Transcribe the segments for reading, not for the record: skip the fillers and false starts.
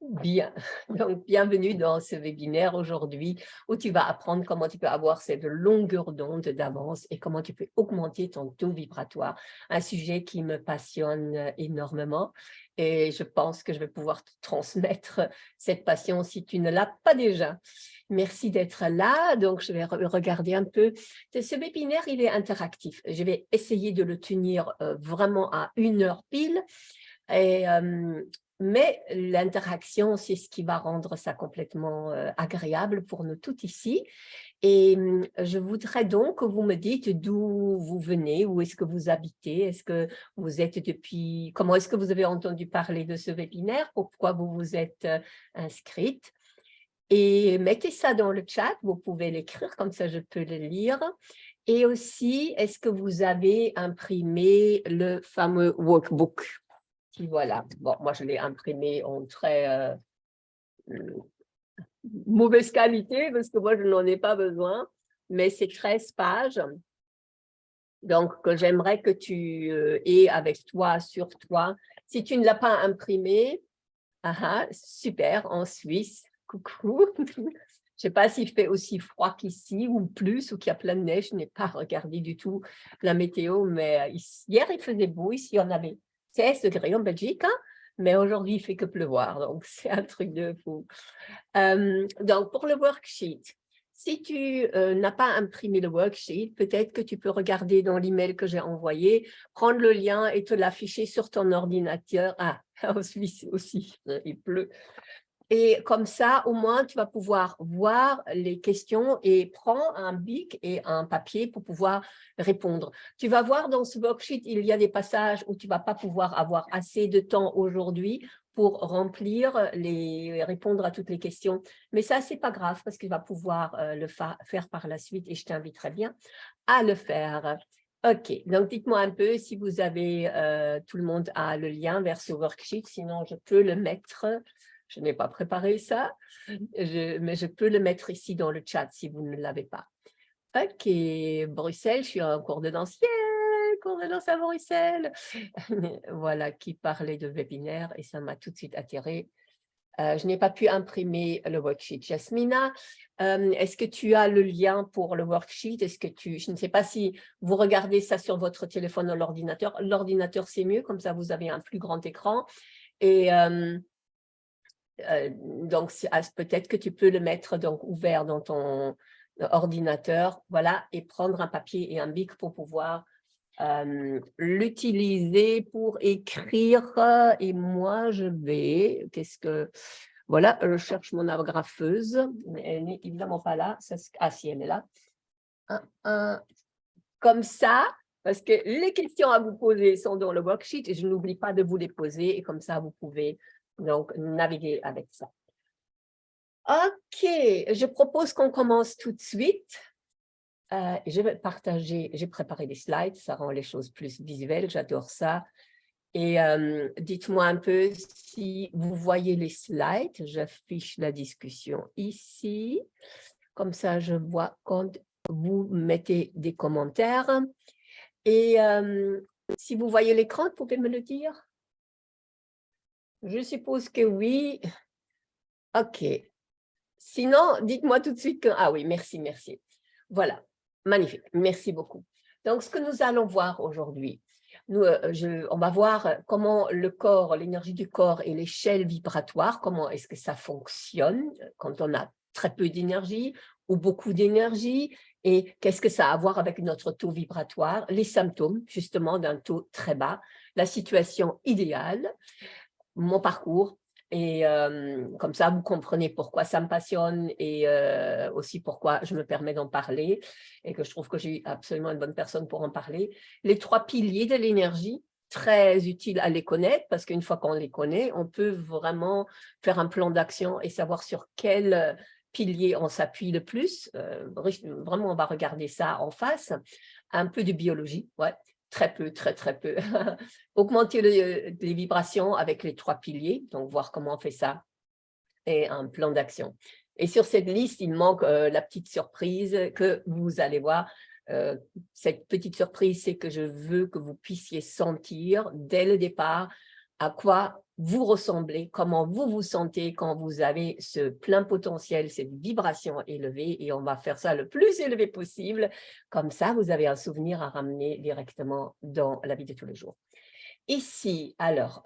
Bien, donc bienvenue dans ce webinaire aujourd'hui où tu vas apprendre comment tu peux avoir cette longueur d'onde d'avance et comment tu peux augmenter ton taux vibratoire, un sujet qui me passionne énormément et je pense que je vais pouvoir te transmettre cette passion si tu ne l'as pas déjà. Merci d'être là, donc je vais regarder un peu. Ce webinaire, il est interactif. Je vais essayer de le tenir vraiment à 1 heure pile. Et, mais l'interaction, c'est ce qui va rendre ça complètement agréable pour nous toutes ici. Et je voudrais donc que vous me dites d'où vous venez, où est-ce que vous habitez, est-ce que vous êtes depuis, comment est-ce que vous avez entendu parler de ce webinaire, pourquoi vous vous êtes inscrite. Et mettez ça dans le chat, vous pouvez l'écrire, comme ça je peux le lire. Et aussi, est-ce que vous avez imprimé le fameux workbook? Voilà, bon, moi je l'ai imprimé en très mauvaise qualité parce que moi je n'en ai pas besoin, mais c'est 13 pages, donc que j'aimerais que tu aies avec toi, sur toi. Si tu ne l'as pas imprimé, super, en Suisse, coucou. Je ne sais pas s'il fait aussi froid qu'ici ou plus, ou qu'il y a plein de neige, je n'ai pas regardé du tout la météo, mais hier il faisait beau, ici on avait 16 degrés en Belgique, hein, mais aujourd'hui il fait que pleuvoir, donc c'est un truc de fou. Donc pour le worksheet, si tu n'as pas imprimé le worksheet, peut-être que tu peux regarder dans l'email que j'ai envoyé, prendre le lien et te l'afficher sur ton ordinateur. Ah, en Suisse aussi, il pleut. Et comme ça, au moins, tu vas pouvoir voir les questions et prends un bic et un papier pour pouvoir répondre. Tu vas voir dans ce worksheet, il y a des passages où tu ne vas pas pouvoir avoir assez de temps aujourd'hui pour remplir, répondre à toutes les questions. Mais ça, ce n'est pas grave parce que tu vas pouvoir le faire par la suite et je t'inviterai bien à le faire. OK, donc dites-moi un peu si vous avez, tout le monde a le lien vers ce worksheet, sinon je peux le mettre. Je n'ai pas préparé ça, mais je peux le mettre ici dans le chat si vous ne l'avez pas. OK, Bruxelles, je suis en cours de danse. Yeah, cours de danse à Bruxelles. Voilà, qui parlait de webinaire et ça m'a tout de suite attiré. Je n'ai pas pu imprimer le worksheet. Jasmina, est-ce que tu as le lien pour le worksheet? Je ne sais pas si vous regardez ça sur votre téléphone ou l'ordinateur. L'ordinateur, c'est mieux, comme ça vous avez un plus grand écran. Et donc, peut-être que tu peux le mettre donc, ouvert dans ton ordinateur, voilà, et prendre un papier et un bic pour pouvoir l'utiliser pour écrire. Et moi, je vais, voilà, je cherche mon agrafeuse, mais elle n'est évidemment pas là. Ah, si, elle est là. Comme ça, parce que les questions à vous poser sont dans le worksheet et je n'oublie pas de vous les poser et comme ça, vous pouvez donc naviguer avec ça. OK, je propose qu'on commence tout de suite. Je vais partager, j'ai préparé des slides, ça rend les choses plus visuelles, j'adore ça. Et dites-moi un peu si vous voyez les slides, j'affiche la discussion ici. Comme ça, je vois quand vous mettez des commentaires. Et si vous voyez l'écran, vous pouvez me le dire? Je suppose que oui. OK. Sinon, dites-moi tout de suite que… Ah oui, merci, merci. Voilà, magnifique, merci beaucoup. Donc, ce que nous allons voir aujourd'hui, on va voir comment le corps, l'énergie du corps et l'échelle vibratoire, comment est-ce que ça fonctionne quand on a très peu d'énergie ou beaucoup d'énergie et qu'est-ce que ça a à voir avec notre taux vibratoire, les symptômes justement d'un taux très bas, la situation idéale, mon parcours. Et comme ça, vous comprenez pourquoi ça me passionne et aussi pourquoi je me permets d'en parler et que je trouve que j'ai absolument une bonne personne pour en parler. Les 3 piliers de l'énergie, très utile à les connaître parce qu'une fois qu'on les connaît, on peut vraiment faire un plan d'action et savoir sur quel pilier on s'appuie le plus. Vraiment, on va regarder ça en face. Un peu de biologie, ouais. Très peu, très, très peu. Augmenter les vibrations avec les 3 piliers, donc voir comment on fait ça, et un plan d'action. Et sur cette liste, il manque la petite surprise que vous allez voir. Cette petite surprise, c'est que je veux que vous puissiez sentir dès le départ à quoi vous ressemblez, comment vous vous sentez quand vous avez ce plein potentiel, cette vibration élevée, et on va faire ça le plus élevé possible. Comme ça, vous avez un souvenir à ramener directement dans la vie de tous les jours. Ici, alors,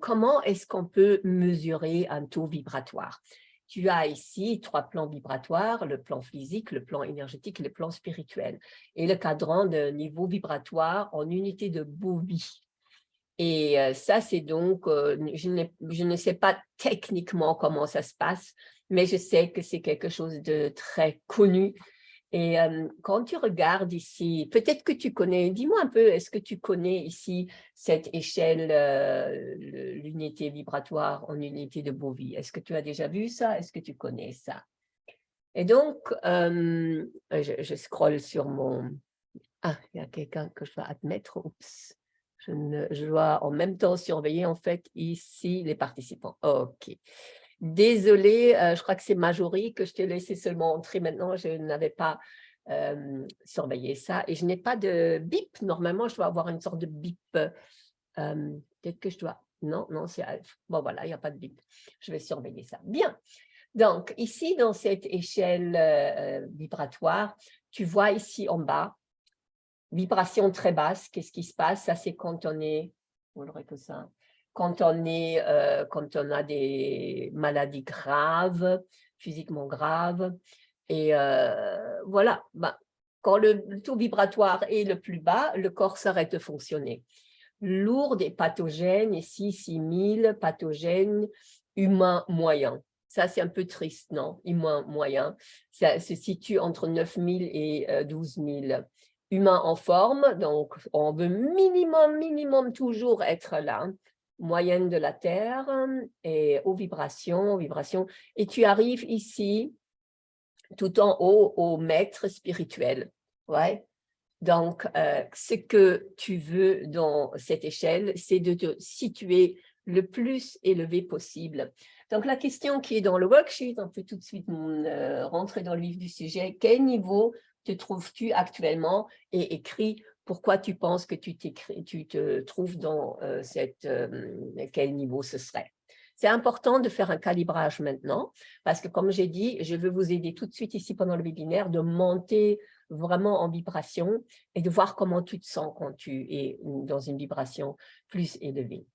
comment est-ce qu'on peut mesurer un taux vibratoire? Tu as ici 3 plans vibratoires, le plan physique, le plan énergétique et le plan spirituel. Et le cadran de niveau vibratoire en unité de Bovie. Et ça, c'est donc, je ne sais pas techniquement comment ça se passe, mais je sais que c'est quelque chose de très connu. Et quand tu regardes ici, peut-être que tu connais, dis-moi un peu, est-ce que tu connais ici cette échelle, l'unité vibratoire en unité de Bovie? Est-ce que tu as déjà vu ça? Est-ce que tu connais ça? Et donc, je scrolle sur mon... Ah, il y a quelqu'un que je dois admettre. Oups. Je dois en même temps surveiller en fait ici les participants. OK. Désolée, je crois que c'est Marjorie que je t'ai laissé seulement entrer maintenant. Je n'avais pas surveillé ça et je n'ai pas de bip. Normalement, je dois avoir une sorte de bip. Peut-être que je dois... Non, non, c'est Alf. Bon, voilà, il n'y a pas de bip. Je vais surveiller ça. Bien. Donc, ici, dans cette échelle vibratoire, tu vois ici en bas, vibration très basse, qu'est-ce qui se passe? Ça, c'est quand on est, que ça, quand on a des maladies graves, physiquement graves. Et voilà, quand le taux vibratoire est le plus bas, le corps s'arrête de fonctionner. Lourd et pathogène, ici 6000, pathogène, humain moyen. Ça, c'est un peu triste, non? Humain moyen. Ça se situe entre 9000 et 12000. Humain en forme, donc on veut minimum toujours être là. Moyenne de la Terre et aux vibrations. Et tu arrives ici, tout en haut, au maître spirituel. Ouais. Donc, ce que tu veux dans cette échelle, c'est de te situer le plus élevé possible. Donc, la question qui est dans le worksheet, on peut tout de suite rentrer dans le vif du sujet. Quel niveau te trouves-tu actuellement? Et écris pourquoi tu penses que tu te trouves dans quel niveau ce serait. C'est important de faire un calibrage maintenant, parce que comme j'ai dit, je veux vous aider tout de suite ici pendant le webinaire de monter vraiment en vibration et de voir comment tu te sens quand tu es dans une vibration plus élevée.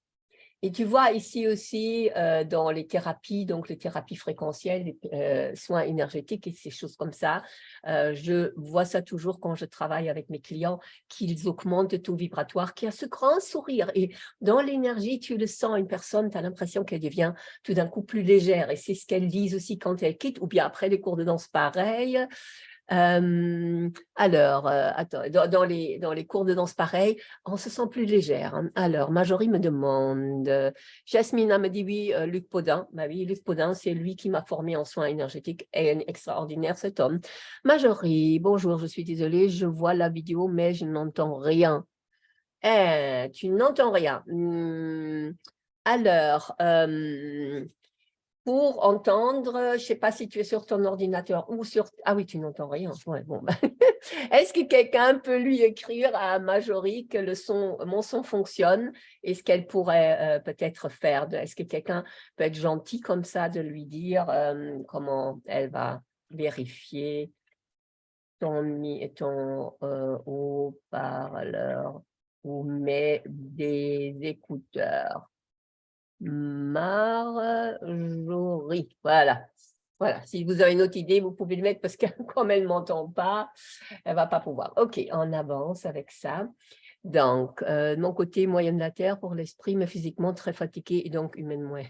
Et tu vois ici aussi dans les thérapies, donc les thérapies fréquentielles, les soins énergétiques et ces choses comme ça, je vois ça toujours quand je travaille avec mes clients, qu'ils augmentent le taux vibratoire, qu'il y a ce grand sourire. Et dans l'énergie, tu le sens, une personne, tu as l'impression qu'elle devient tout d'un coup plus légère. Et c'est ce qu'elles disent aussi quand elles quittent, ou bien après les cours de danse pareil. Attends, dans les cours de danse pareil, on se sent plus légère. Hein. Alors, Marjorie me demande, Jasmina me dit oui, Luc Podin. Bah oui, Luc Podin, c'est lui qui m'a formé en soins énergétiques et extraordinaire cet homme. Marjorie, bonjour, je suis désolée, je vois la vidéo, mais je n'entends rien. Tu n'entends rien. Alors, pour entendre, je ne sais pas si tu es sur ton ordinateur ou sur... Ah oui, tu n'entends rien. Ouais, bon. Est-ce que quelqu'un peut lui écrire à Marjorie que mon son fonctionne et ce qu'elle pourrait peut-être faire? Est-ce que quelqu'un peut être gentil comme ça de lui dire comment elle va vérifier ton haut-parleur ou met des écouteurs? Marjorie, voilà. Voilà, si vous avez une autre idée, vous pouvez le mettre parce que comme elle ne m'entend pas, elle ne va pas pouvoir. OK, on avance avec ça. Donc, de mon côté, moyenne de la Terre pour l'esprit, mais physiquement très fatigué et donc humainement.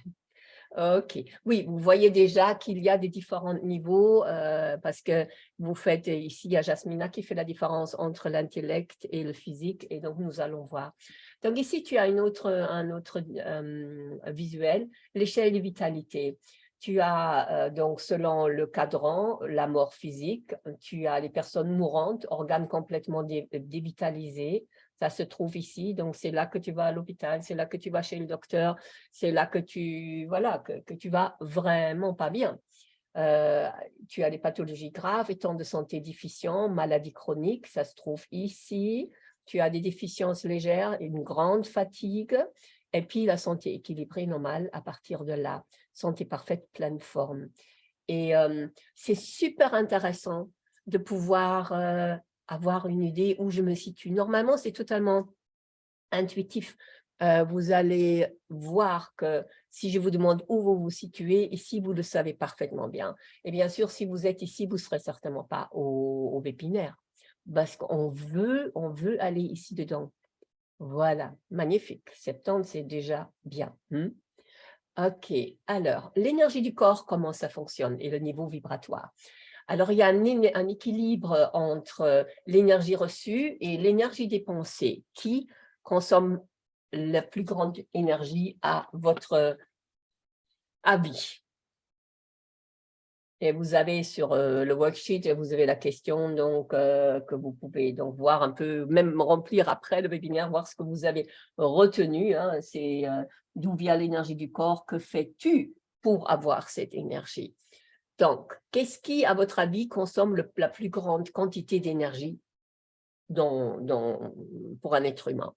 OK. Oui, vous voyez déjà qu'il y a des différents niveaux parce que vous faites ici, il y a Jasmina qui fait la différence entre l'intellect et le physique et donc nous allons voir. Donc ici, tu as un autre visuel, l'échelle de vitalité. Tu as donc selon le cadran, la mort physique, tu as les personnes mourantes, organes complètement dévitalisés. Ça se trouve ici, donc c'est là que tu vas à l'hôpital, c'est là que tu vas chez le docteur, c'est là que que tu vas vraiment pas bien. Tu as des pathologies graves, état de santé déficient, maladie chronique, ça se trouve ici. Tu as des déficiences légères, une grande fatigue Et puis, la santé équilibrée, normale, à partir de là, santé parfaite, pleine forme. Et c'est super intéressant de pouvoir avoir une idée où je me situe. Normalement, c'est totalement intuitif. Vous allez voir que si je vous demande où vous vous situez, ici, vous le savez parfaitement bien. Et bien sûr, si vous êtes ici, vous ne serez certainement pas au webinaire parce qu'on veut aller ici dedans. Voilà, magnifique. 70, c'est déjà bien. OK, alors, l'énergie du corps, comment ça fonctionne et le niveau vibratoire? Alors, il y a un équilibre entre l'énergie reçue et l'énergie dépensée qui consomme la plus grande énergie à votre avis. Et vous avez sur le worksheet, vous avez la question donc, que vous pouvez donc voir un peu, même remplir après le webinaire, voir ce que vous avez retenu. Hein, c'est d'où vient l'énergie du corps, que fais-tu pour avoir cette énergie? Donc, qu'est-ce qui, à votre avis, consomme la plus grande quantité d'énergie pour un être humain?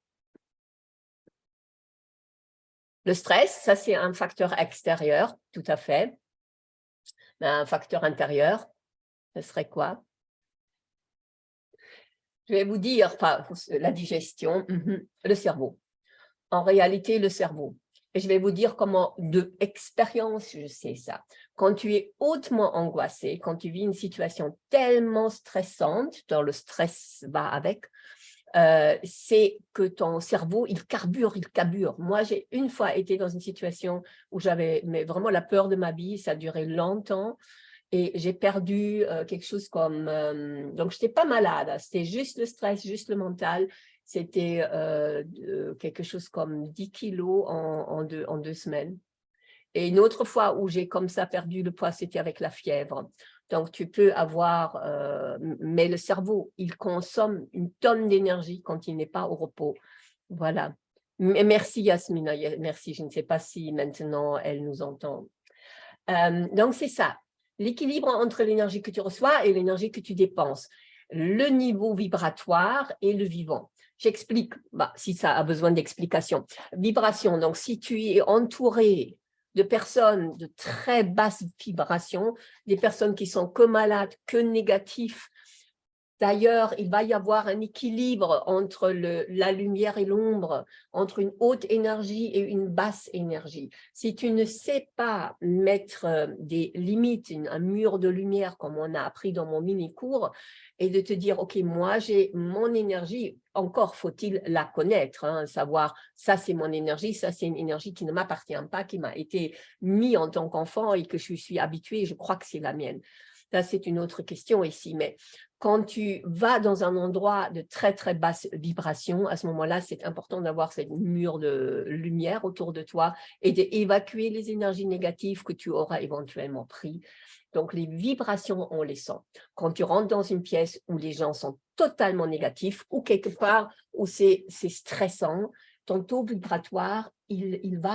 Le stress, ça c'est un facteur extérieur, tout à fait. Mais un facteur intérieur, ce serait quoi? Je vais vous dire, enfin, la digestion, le cerveau. En réalité, le cerveau. Et je vais vous dire comment, de expérience, je sais ça. Quand tu es hautement angoissé, quand tu vis une situation tellement stressante, dans le stress va avec, c'est que ton cerveau, il carbure. Moi, j'ai une fois été dans une situation où j'avais vraiment la peur de ma vie, ça a duré longtemps. Et j'ai perdu quelque chose comme… donc, je n'étais pas malade, c'était juste le stress, juste le mental. C'était quelque chose comme 10 kilos en 2 semaines. Et une autre fois où j'ai comme ça perdu le poids, c'était avec la fièvre. Donc, tu peux avoir… mais le cerveau, il consomme une tonne d'énergie quand il n'est pas au repos. Voilà. Merci Yasmina, merci. Je ne sais pas si maintenant elle nous entend. Donc, c'est ça. L'équilibre entre l'énergie que tu reçois et l'énergie que tu dépenses. Le niveau vibratoire et le vivant. J'explique, si ça a besoin d'explication. Vibration, donc si tu es entouré de personnes de très basse vibration, des personnes qui sont que malades, que négatifs. D'ailleurs, il va y avoir un équilibre entre la lumière et l'ombre, entre une haute énergie et une basse énergie. Si tu ne sais pas mettre des limites, un mur de lumière, comme on a appris dans mon mini-cours, et de te dire, OK, moi, j'ai mon énergie, encore faut-il la connaître, hein, savoir, ça, c'est mon énergie, ça, c'est une énergie qui ne m'appartient pas, qui m'a été mise en tant qu'enfant et que je suis habituée, je crois que c'est la mienne. Ça, c'est une autre question ici, mais quand tu vas dans un endroit de très, très basse vibration, à ce moment-là, c'est important d'avoir cette mur de lumière autour de toi et d'évacuer les énergies négatives que tu auras éventuellement prises. Donc, les vibrations, on les sent. Quand tu rentres dans une pièce où les gens sont totalement négatifs ou quelque part où c'est stressant, ton taux vibratoire, tu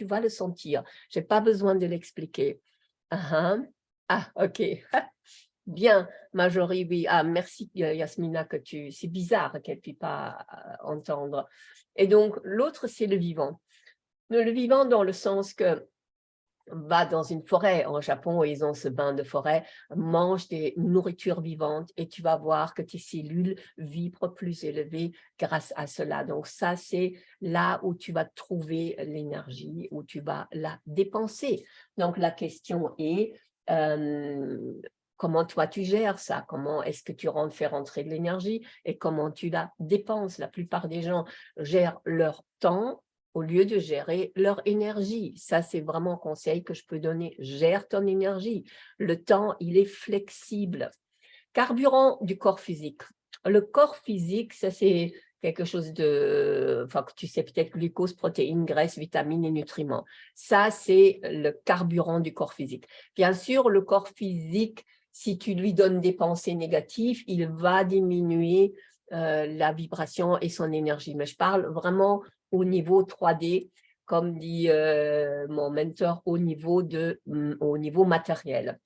vas le sentir. Je n'ai pas besoin de l'expliquer. Ah, OK. Bien, Marjorie, oui. Ah, merci Yasmina, c'est bizarre qu'elle ne puisse pas entendre. Et donc, l'autre, c'est le vivant. Le vivant dans le sens que va dans une forêt. En Japon, ils ont ce bain de forêt, mange des nourritures vivantes et tu vas voir que tes cellules vibrent plus élevées grâce à cela. Donc, ça, c'est là où tu vas trouver l'énergie, où tu vas la dépenser. Donc, la question est… comment toi tu gères ça? Comment est-ce que tu fais rentrer de l'énergie et comment tu la dépenses? La plupart des gens gèrent leur temps au lieu de gérer leur énergie. Ça, c'est vraiment un conseil que je peux donner. Gère ton énergie. Le temps, il est flexible. Carburant du corps physique. Le corps physique, ça c'est quelque chose de… Enfin, tu sais peut-être glucose, protéines, graisses, vitamines et nutriments. Ça, c'est le carburant du corps physique. Bien sûr, le corps physique, si tu lui donnes des pensées négatives, il va diminuer la vibration et son énergie. Mais je parle vraiment au niveau 3D, comme dit mon mentor, au niveau matériel.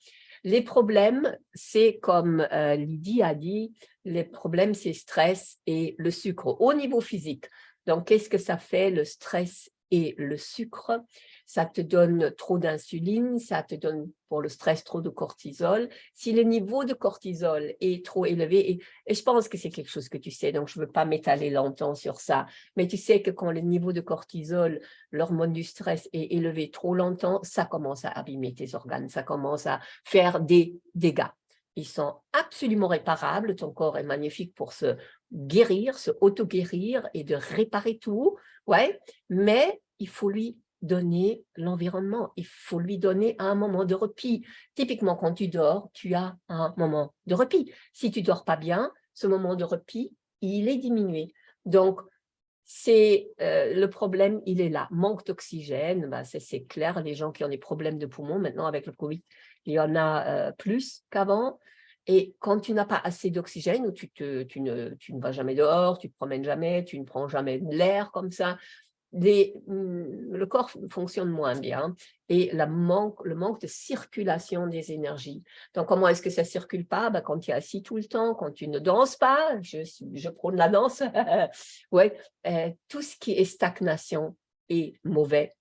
Les problèmes, c'est comme Lydie a dit, les problèmes, c'est stress et le sucre au niveau physique. Donc, qu'est-ce que ça fait, le stress et le sucre? Ça te donne trop d'insuline, ça te donne pour le stress trop de cortisol. Si le niveau de cortisol est trop élevé, et je pense que c'est quelque chose que tu sais, donc je ne veux pas m'étaler longtemps sur ça, mais tu sais que quand le niveau de cortisol, l'hormone du stress est élevé trop longtemps, ça commence à abîmer tes organes, ça commence à faire des dégâts. Ils sont absolument réparables, ton corps est magnifique pour se guérir, se auto-guérir et de réparer tout, ouais, mais il faut lui donner l'environnement, il faut lui donner un moment de repos. Typiquement, quand tu dors, tu as un moment de repos. Si tu ne dors pas bien, ce moment de repos, il est diminué. Donc, c'est le problème, il est là. Manque d'oxygène, ben, c'est clair, les gens qui ont des problèmes de poumons, maintenant avec le Covid, il y en a plus qu'avant. Et quand tu n'as pas assez d'oxygène, ou tu ne vas jamais dehors, tu ne te promènes jamais, tu ne prends jamais de l'air comme ça, le corps fonctionne moins bien et le manque de circulation des énergies. Donc, comment est-ce que ça ne circule pas? Ben, quand tu es assis tout le temps, quand tu ne danses pas, je prône la danse, ouais, tout ce qui est stagnation est mauvais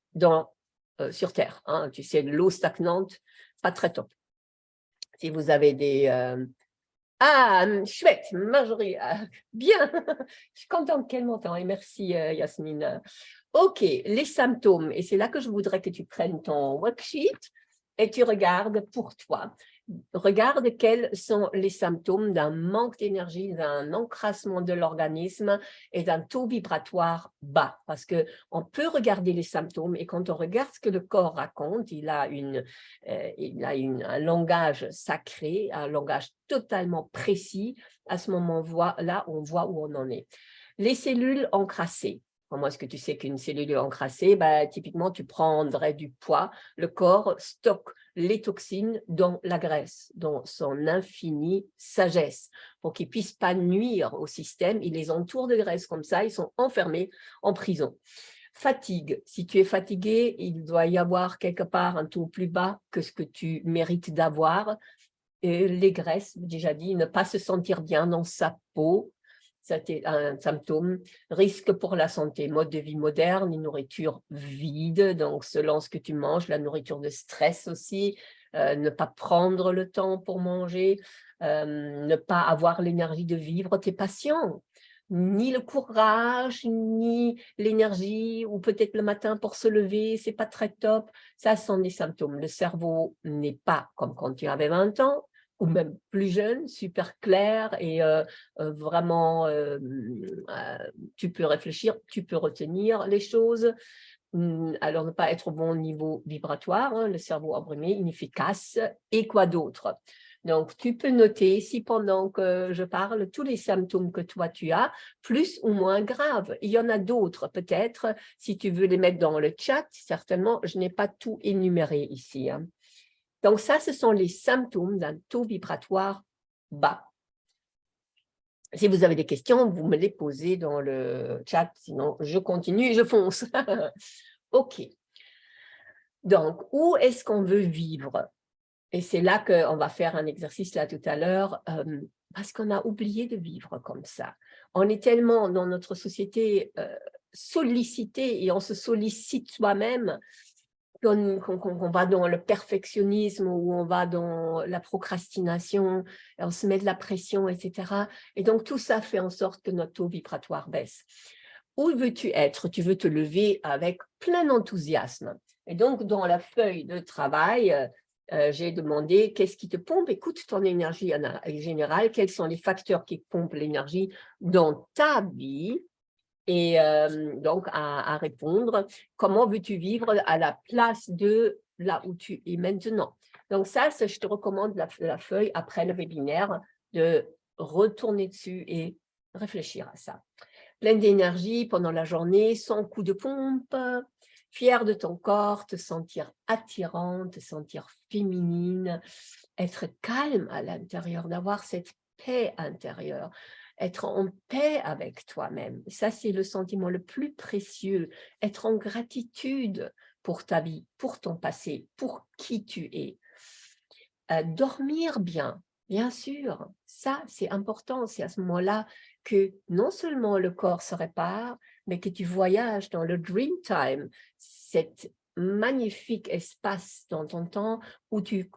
sur Terre. Hein. Tu sais, l'eau stagnante, pas très top. Si vous avez des... Ah, chouette, Marjorie, bien, je suis contente qu'elle m'entende et merci Yasmine. Ok, les symptômes, et c'est là que je voudrais que tu prennes ton worksheet et tu regardes pour toi. Regarde quels sont les symptômes d'un manque d'énergie, d'un encrassement de l'organisme et d'un taux vibratoire bas. Parce qu'on peut regarder les symptômes et quand on regarde ce que le corps raconte, il a un langage sacré, un langage totalement précis. À ce moment-là, on voit où on en est. Les cellules encrassées. Comment est-ce que tu sais qu'une cellule est encrassée? Ben, typiquement, tu prendrais du poids. Le corps stocke les toxines dans la graisse, dans son infinie sagesse. Pour qu'ils ne puissent pas nuire au système, il les entoure de graisse comme ça, ils sont enfermés en prison. Fatigue. Si tu es fatigué, il doit y avoir quelque part un taux plus bas que ce que tu mérites d'avoir. Et les graisses, déjà dit, ne pas se sentir bien dans sa peau, c'est un symptôme. Risque pour la santé, mode de vie moderne, une nourriture vide, donc selon ce que tu manges, la nourriture de stress aussi, ne pas prendre le temps pour manger, ne pas avoir l'énergie de vivre tes passions, ni le courage, ni l'énergie, ou peut-être le matin pour se lever, c'est pas très top. Ça sont des symptômes. Le cerveau n'est pas comme quand tu avais 20 ans, ou même plus jeune, super clair et vraiment, tu peux réfléchir, tu peux retenir les choses. Alors, ne pas être au bon niveau vibratoire, hein, le cerveau embrumé, inefficace, et quoi d'autre? Donc, tu peux noter, si pendant que je parle, tous les symptômes que toi tu as, plus ou moins graves. Il y en a d'autres, peut-être, si tu veux les mettre dans le chat, certainement, je n'ai pas tout énuméré ici. Hein. Donc, ça, ce sont les symptômes d'un taux vibratoire bas. Si vous avez des questions, vous me les posez dans le chat, sinon je continue et je fonce. OK. Donc, où est-ce qu'on veut vivre? Et c'est là qu'on va faire un exercice là tout à l'heure, parce qu'on a oublié de vivre comme ça. On est tellement dans notre société sollicité et on se sollicite soi-même qu'on va dans le perfectionnisme ou on va dans la procrastination, on se met de la pression, etc. Et donc, tout ça fait en sorte que notre taux vibratoire baisse. Où veux-tu être? Tu veux te lever avec plein d'enthousiasme. Et donc, dans la feuille de travail, j'ai demandé qu'est-ce qui te pompe? Écoute ton énergie en général, quels sont les facteurs qui pompent l'énergie dans ta vie? Et donc, à répondre, comment veux-tu vivre à la place de là où tu es maintenant? Donc ça, je te recommande la feuille après le webinaire de retourner dessus et réfléchir à ça. Pleine d'énergie pendant la journée, sans coup de pompe, fière de ton corps, te sentir attirante, te sentir féminine, être calme à l'intérieur, d'avoir cette paix intérieure, être en paix avec toi-même. Ça, c'est le sentiment le plus précieux, être en gratitude pour ta vie, pour ton passé, pour qui tu es. Dormir bien sûr, ça, c'est important. C'est à ce moment-là que non seulement le corps se répare, mais que tu voyages dans le dream time, cet magnifique espace dans ton temps où tu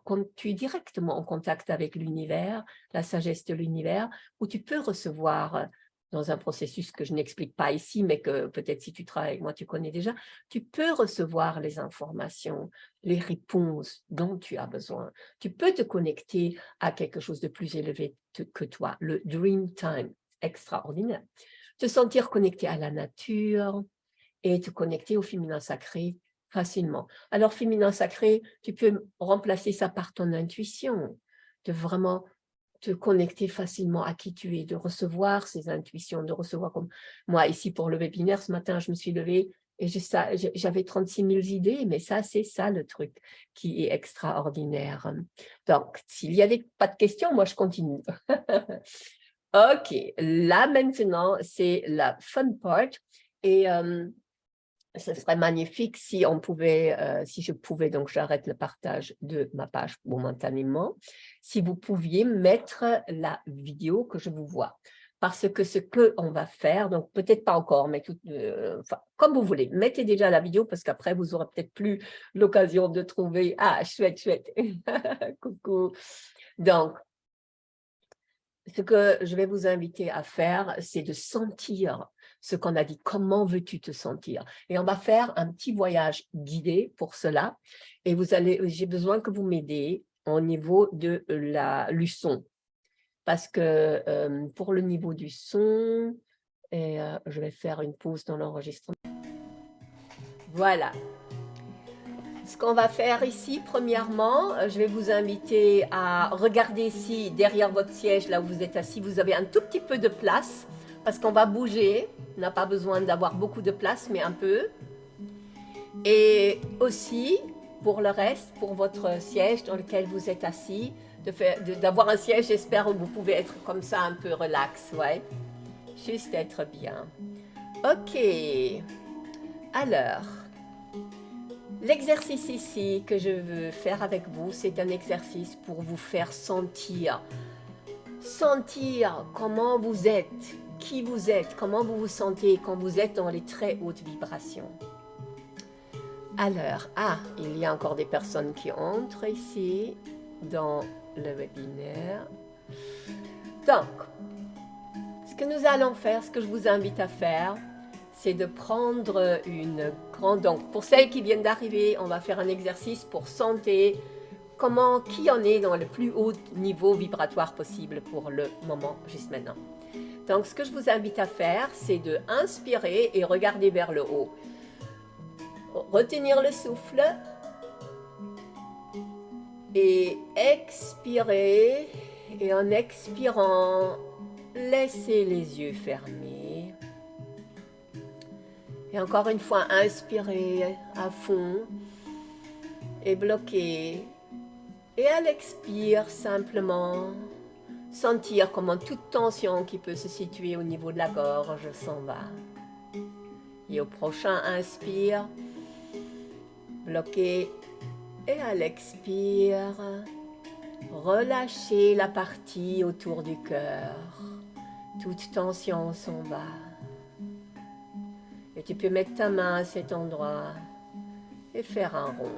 es directement en contact avec l'univers, la sagesse de l'univers, où tu peux recevoir dans un processus que je n'explique pas ici, mais que peut-être si tu travailles avec moi, tu connais déjà, tu peux recevoir les informations, les réponses dont tu as besoin. Tu peux te connecter à quelque chose de plus élevé que toi, le dream time, extraordinaire. Te sentir connecté à la nature et te connecter au féminin sacré facilement. Alors, féminin sacré, tu peux remplacer ça par ton intuition, de vraiment te connecter facilement à qui tu es, de recevoir ces intuitions, de recevoir comme moi ici pour le webinaire, ce matin, je me suis levée et j'avais 36 000 idées, mais ça, c'est ça le truc qui est extraordinaire. Donc, s'il n'y a pas de questions, moi, je continue. OK, là maintenant, c'est la fun part et ce serait magnifique si on pouvait, si je pouvais, donc j'arrête le partage de ma page momentanément, si vous pouviez mettre la vidéo que je vous vois. Parce que ce qu'on va faire, donc peut-être pas encore, mais enfin, comme vous voulez, mettez déjà la vidéo parce qu'après vous aurez peut-être plus l'occasion de trouver. Ah, chouette, chouette. Coucou. Donc, ce que je vais vous inviter à faire, c'est de sentir ce qu'on a dit. Comment veux-tu te sentir? Et on va faire un petit voyage guidé pour cela. Et j'ai besoin que vous m'aidiez au niveau de du son. Parce que pour le niveau du son, je vais faire une pause dans l'enregistrement. Voilà. Ce qu'on va faire ici, premièrement, je vais vous inviter à regarder si derrière votre siège, là où vous êtes assis, vous avez un tout petit peu de place, parce qu'on va bouger. On n'a pas besoin d'avoir beaucoup de place, mais un peu. Et aussi, pour le reste, pour votre siège dans lequel vous êtes assis, d'avoir un siège, j'espère, où vous pouvez être comme ça, un peu relax, ouais. Juste être bien. Ok. Alors... l'exercice ici que je veux faire avec vous, c'est un exercice pour vous faire sentir comment vous êtes, qui vous êtes, comment vous vous sentez quand vous êtes dans les très hautes vibrations. Alors, il y a encore des personnes qui entrent ici dans le webinaire. Donc, ce que nous allons faire, ce que je vous invite à faire, c'est de prendre une grande... Donc, pour celles qui viennent d'arriver, on va faire un exercice pour sentir qui en est dans le plus haut niveau vibratoire possible pour le moment, juste maintenant. Donc, ce que je vous invite à faire, c'est de inspirer et regarder vers le haut. Retenir le souffle et expirer. Et en expirant, laissez les yeux fermés. Et encore une fois, inspirez à fond et bloquez. Et à l'expire, simplement, sentir comment toute tension qui peut se situer au niveau de la gorge s'en va. Et au prochain inspire, bloquez. Et à l'expire, relâchez la partie autour du cœur. Toute tension s'en va. Et tu peux mettre ta main à cet endroit et faire un rond.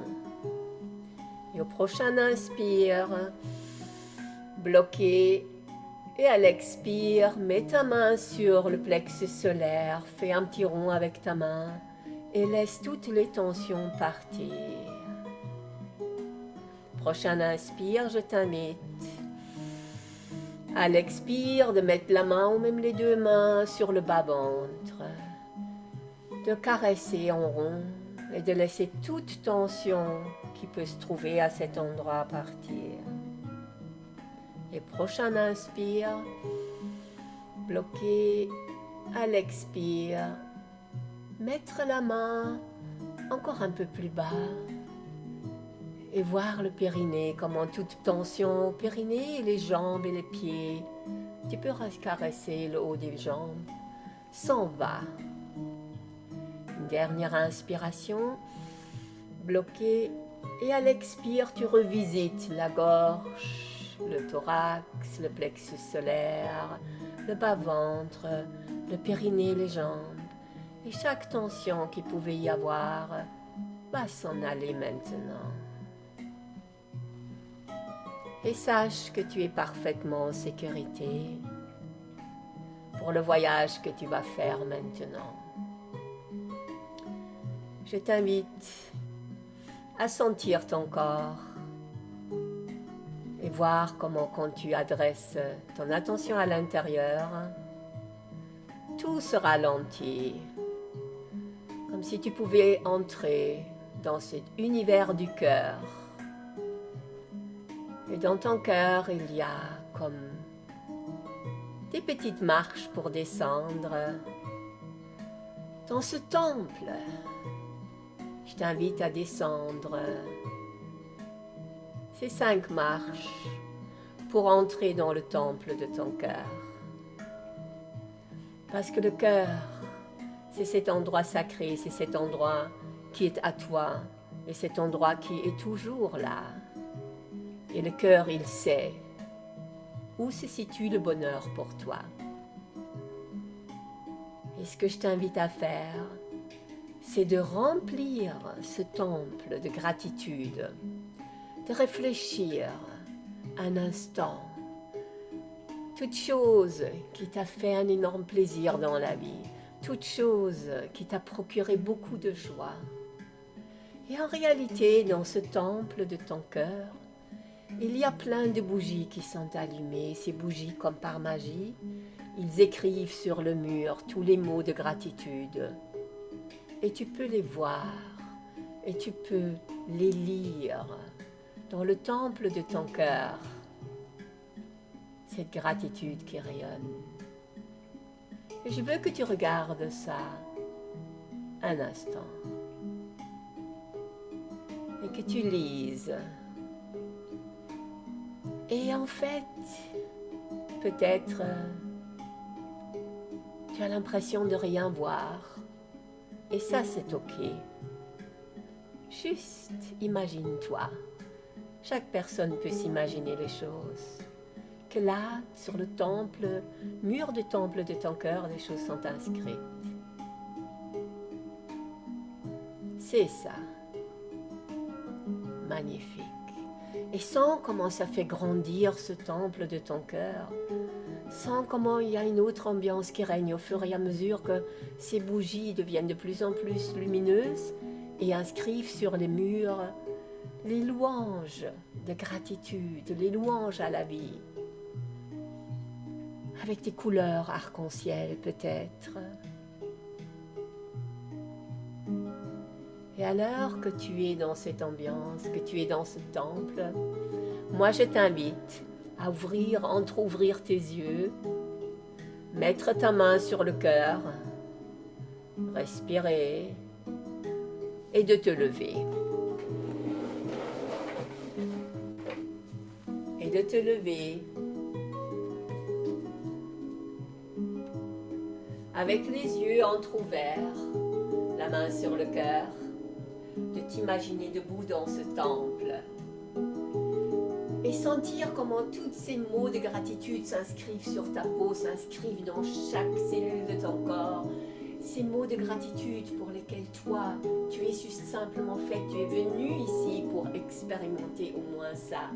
Et au prochain inspire, bloquez. Et à l'expire, mets ta main sur le plexus solaire, fais un petit rond avec ta main et laisse toutes les tensions partir. Prochain inspire, je t'invite à l'expire de mettre la main ou même les deux mains sur le bas-ventre, de caresser en rond et de laisser toute tension qui peut se trouver à cet endroit partir. Et prochain inspire, bloquer à l'expire, mettre la main encore un peu plus bas et voir le périnée, comment toute tension au périnée, les jambes et les pieds, tu peux caresser le haut des jambes, s'en va. Une dernière inspiration, bloquer et à l'expire, tu revisites la gorge, le thorax, le plexus solaire, le bas-ventre, le périnée, les jambes. Et chaque tension qu'il pouvait y avoir va s'en aller maintenant. Et sache que tu es parfaitement en sécurité pour le voyage que tu vas faire maintenant. Je t'invite à sentir ton corps et voir comment quand tu adresses ton attention à l'intérieur, tout se ralentit, comme si tu pouvais entrer dans cet univers du cœur. Et dans ton cœur, il y a comme des petites marches pour descendre dans ce temple. Je t'invite à descendre ces 5 marches pour entrer dans le temple de ton cœur. Parce que le cœur, c'est cet endroit sacré, c'est cet endroit qui est à toi et cet endroit qui est toujours là. Et le cœur, il sait où se situe le bonheur pour toi. Et ce que je t'invite à faire, c'est de remplir ce temple de gratitude, de réfléchir un instant. Toute chose qui t'a fait un énorme plaisir dans la vie, toute chose qui t'a procuré beaucoup de joie. Et en réalité, dans ce temple de ton cœur, il y a plein de bougies qui sont allumées. Ces bougies, comme par magie, ils écrivent sur le mur tous les mots de gratitude. Et tu peux les voir, et tu peux les lire dans le temple de ton cœur. Cette gratitude qui rayonne. Et je veux que tu regardes ça un instant. Et que tu lises. Et en fait, peut-être tu as l'impression de rien voir. Et ça, c'est ok. Juste imagine-toi. Chaque personne peut s'imaginer les choses. Que là, sur le temple, mur du temple de ton cœur, les choses sont inscrites. C'est ça. Magnifique. Et sens comment ça fait grandir ce temple de ton cœur. Sens comment il y a une autre ambiance qui règne au fur et à mesure que ces bougies deviennent de plus en plus lumineuses et inscrivent sur les murs les louanges de gratitude, les louanges à la vie. Avec des couleurs arc-en-ciel peut-être. Et alors que tu es dans cette ambiance, que tu es dans ce temple, moi je t'invite à entrouvrir tes yeux, mettre ta main sur le cœur, respirer et de te lever. Et de te lever avec les yeux entrouverts, la main sur le cœur, de t'imaginer debout dans ce temple et sentir comment tous ces mots de gratitude s'inscrivent sur ta peau, s'inscrivent dans chaque cellule de ton corps. Ces mots de gratitude pour lesquels toi, tu es juste simplement fait, tu es venu ici pour expérimenter au moins ça.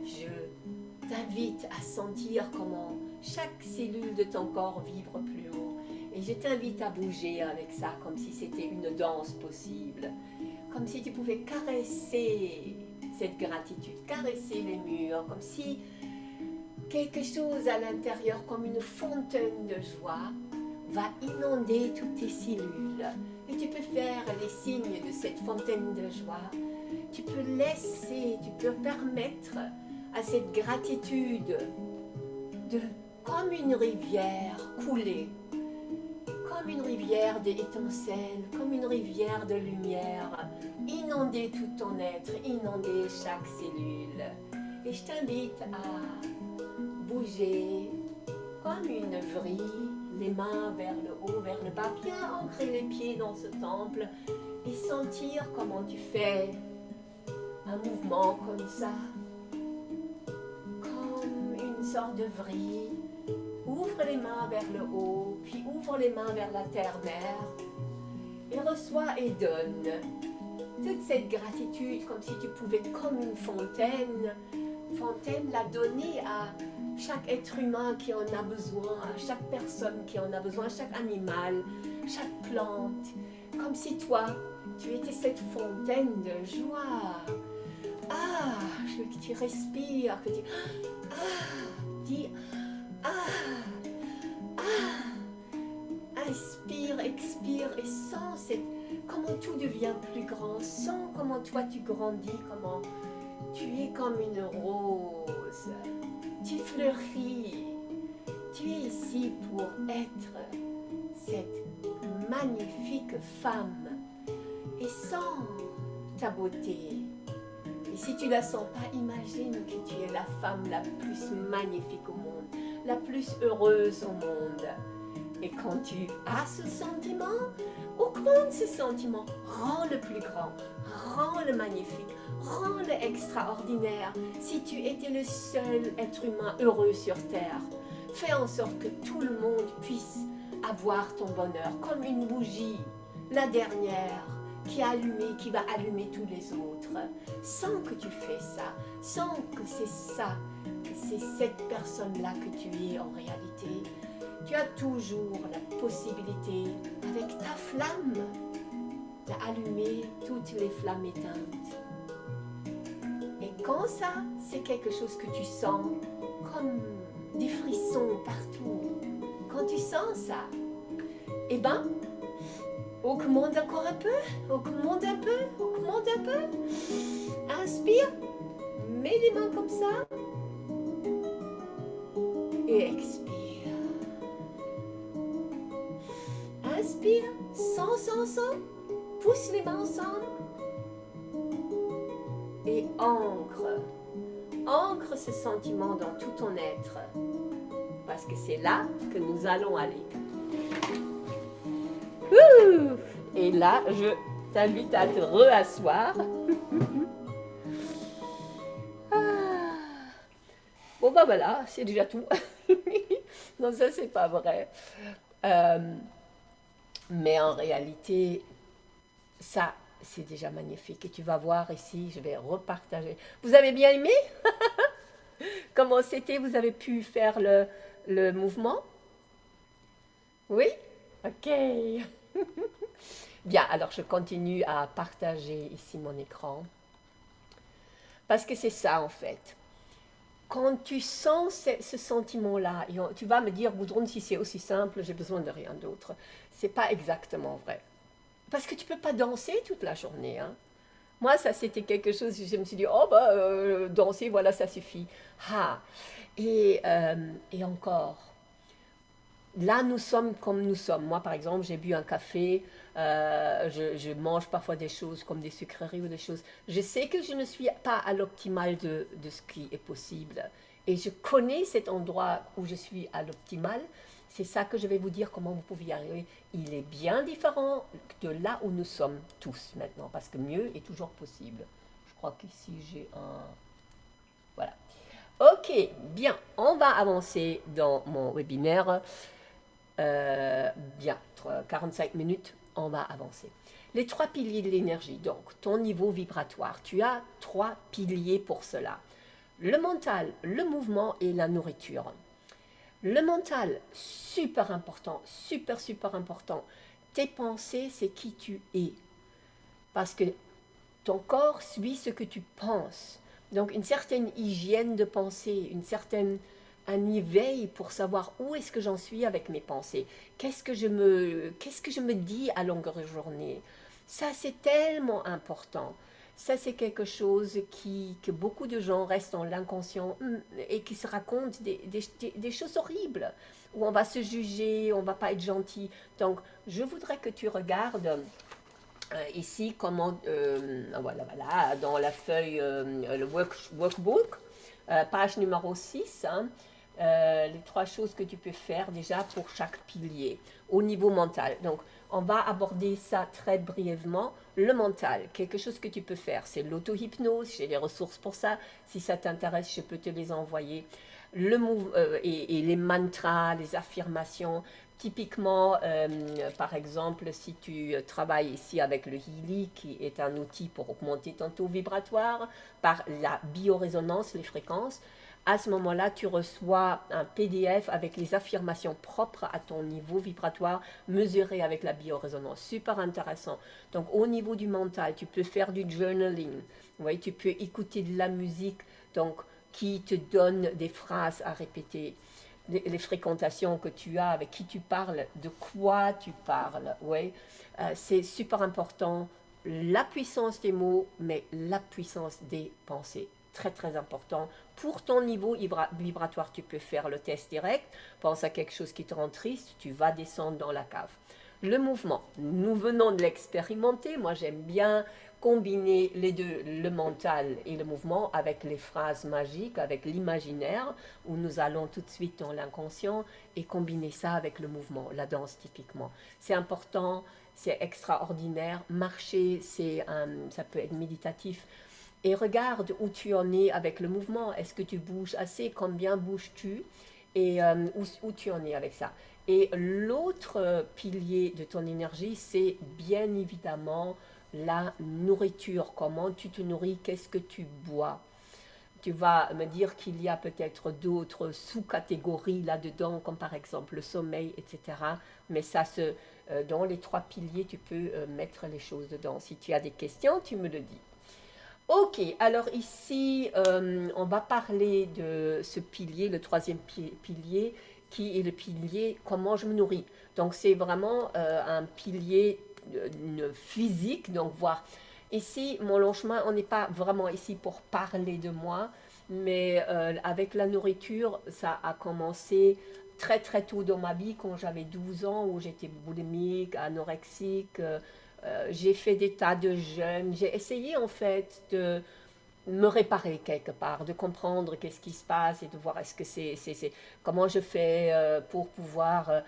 Je t'invite à sentir comment chaque cellule de ton corps vibre plus haut. Et je t'invite à bouger avec ça, comme si c'était une danse possible. Comme si tu pouvais caresser cette gratitude, caresser les murs, comme si quelque chose à l'intérieur, comme une fontaine de joie, va inonder toutes tes cellules. Et tu peux faire les signes de cette fontaine de joie. Tu peux laisser, tu peux permettre à cette gratitude de, comme une rivière, couler. Comme une rivière d'étincelles, comme une rivière de lumière, inonder tout ton être, inonder chaque cellule. Et je t'invite à bouger comme une vrille, les mains vers le haut, vers le bas, bien ancrer les pieds dans ce temple et sentir comment tu fais un mouvement comme ça, comme une sorte de vrille. Ouvre les mains vers le haut, puis ouvre les mains vers la terre-mère. Et reçois et donne toute cette gratitude comme si tu pouvais, comme une fontaine, la donner à chaque être humain qui en a besoin, à chaque personne qui en a besoin, chaque animal, chaque plante. Comme si toi, tu étais cette fontaine de joie. Ah, je veux que tu respires, que tu... dis... Inspire, expire et sens comment tout devient plus grand. Sens comment toi tu grandis, comment tu es comme une rose. Tu fleuris. Tu es ici pour être cette magnifique femme. Et sens ta beauté. Et si tu ne la sens pas, imagine que tu es la femme la plus magnifique au monde, la plus heureuse au monde. Et quand tu as ce sentiment, augmente ce sentiment, rends-le plus grand, rends-le magnifique, rends-le extraordinaire. Si tu étais le seul être humain heureux sur Terre, fais en sorte que tout le monde puisse avoir ton bonheur, comme une bougie, la dernière, qui va allumer tous les autres. Sens que tu fais ça, sens que c'est ça, que c'est cette personne-là que tu es en réalité. Tu as toujours la possibilité, avec ta flamme, d'allumer toutes les flammes éteintes. Et quand ça, c'est quelque chose que tu sens comme des frissons partout. Quand tu sens ça, eh ben, augmente encore un peu, augmente un peu, augmente un peu. Inspire, mets les mains comme ça et expire. Inspire, sens, pousse les mains ensemble et ancre ce sentiment dans tout ton être, parce que c'est là que nous allons aller. Et là, je t'invite à te reasseoir. Bon ben voilà, c'est déjà tout. Non, ça c'est pas vrai. Mais en réalité, ça, c'est déjà magnifique. Et tu vas voir ici, je vais repartager. Vous avez bien aimé? Comment c'était? Vous avez pu faire le mouvement? Oui? Ok. Bien, alors je continue à partager ici mon écran. Parce que c'est ça en fait. Quand tu sens ce sentiment-là, tu vas me dire, Gudrun, si c'est aussi simple, j'ai besoin de rien d'autre. C'est pas exactement vrai. Parce que tu peux pas danser toute la journée. Hein. Moi, ça, c'était quelque chose, je me suis dit, oh, danser, voilà, ça suffit. Ah. Et encore, là, nous sommes comme nous sommes. Moi, par exemple, j'ai bu un café, je mange parfois des choses comme des sucreries ou des choses. Je sais que je ne suis pas à l'optimal de ce qui est possible. Et je connais cet endroit où je suis à l'optimal. C'est ça que je vais vous dire, comment vous pouvez y arriver. Il est bien différent de là où nous sommes tous maintenant, parce que mieux est toujours possible. Je crois qu'ici, j'ai un... Voilà. Ok, bien, on va avancer dans mon webinaire. Bien, 45 minutes, on va avancer. Les 3 piliers de l'énergie, donc ton niveau vibratoire. Tu as 3 piliers pour cela. Le mental, le mouvement et la nourriture. Le mental, super important, super important. Tes pensées, c'est qui tu es. Parce que ton corps suit ce que tu penses. Donc une certaine hygiène de pensée, un éveil pour savoir où est-ce que j'en suis avec mes pensées. Qu'est-ce que je me dis à longueur de journée. Ça, c'est tellement important. Ça, c'est quelque chose que beaucoup de gens restent dans l'inconscient et qui se racontent des choses horribles, où on va se juger, on ne va pas être gentil. Donc, je voudrais que tu regardes ici comment, voilà, dans la feuille, le workbook, page numéro 6, hein, les 3 choses que tu peux faire déjà pour chaque pilier au niveau mental. Donc, on va aborder ça très brièvement. Le mental, quelque chose que tu peux faire, c'est l'auto-hypnose. J'ai les ressources pour ça. Si ça t'intéresse, je peux te les envoyer. Et les mantras, les affirmations. Typiquement, par exemple, si tu travailles ici avec le Healy, qui est un outil pour augmenter ton taux vibratoire par la biorésonance, les fréquences, à ce moment-là, tu reçois un PDF avec les affirmations propres à ton niveau vibratoire mesuré avec la biorésonance. Super intéressant. Donc, au niveau du mental, tu peux faire du journaling. Vous voyez, tu peux écouter de la musique donc, qui te donne des phrases à répéter. Les fréquentations que tu as, avec qui tu parles, de quoi tu parles. Ouais. C'est super important. La puissance des mots, mais la puissance des pensées. Très, très important. Pour ton niveau vibratoire, tu peux faire le test direct. Pense à quelque chose qui te rend triste, tu vas descendre dans la cave. Le mouvement, nous venons de l'expérimenter. Moi, j'aime bien combiner les deux, le mental et le mouvement, avec les phrases magiques, avec l'imaginaire, où nous allons tout de suite dans l'inconscient et combiner ça avec le mouvement, la danse typiquement. C'est important, c'est extraordinaire. Marcher, ça peut être méditatif. Et regarde où tu en es avec le mouvement. Est-ce que tu bouges assez? Combien bouges-tu? Et où tu en es avec ça? Et l'autre pilier de ton énergie, c'est bien évidemment la nourriture. Comment tu te nourris? Qu'est-ce que tu bois? Tu vas me dire qu'il y a peut-être d'autres sous-catégories là-dedans, comme par exemple le sommeil, etc. Mais dans les trois piliers, tu peux mettre les choses dedans. Si tu as des questions, tu me le dis. Ok, alors ici, on va parler de ce pilier, le troisième pilier, qui est le pilier comment je me nourris. Donc c'est vraiment un pilier physique, donc voir. Ici, mon long chemin, on n'est pas vraiment ici pour parler de moi, mais avec la nourriture, ça a commencé très très tôt dans ma vie, quand j'avais 12 ans, où j'étais boulimique, anorexique. J'ai fait des tas de jeûnes. J'ai essayé en fait de me réparer quelque part, de comprendre qu'est-ce qui se passe et de voir est-ce que comment je fais pour pouvoir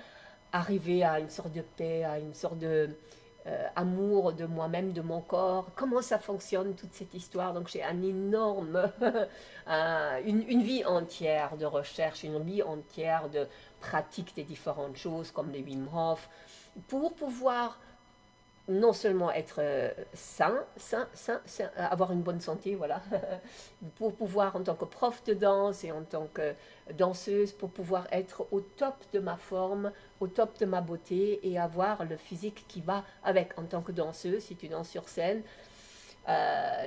arriver à une sorte de paix, à une sorte de amour de moi-même, de mon corps, comment ça fonctionne toute cette histoire. Donc j'ai un énorme, une vie entière de recherche, une vie entière de pratique des différentes choses comme les Wim Hof, pour pouvoir non seulement être sain, avoir une bonne santé, voilà, pour pouvoir, en tant que prof de danse et en tant que danseuse, pour pouvoir être au top de ma forme, au top de ma beauté et avoir le physique qui va avec. En tant que danseuse, si tu danses sur scène, à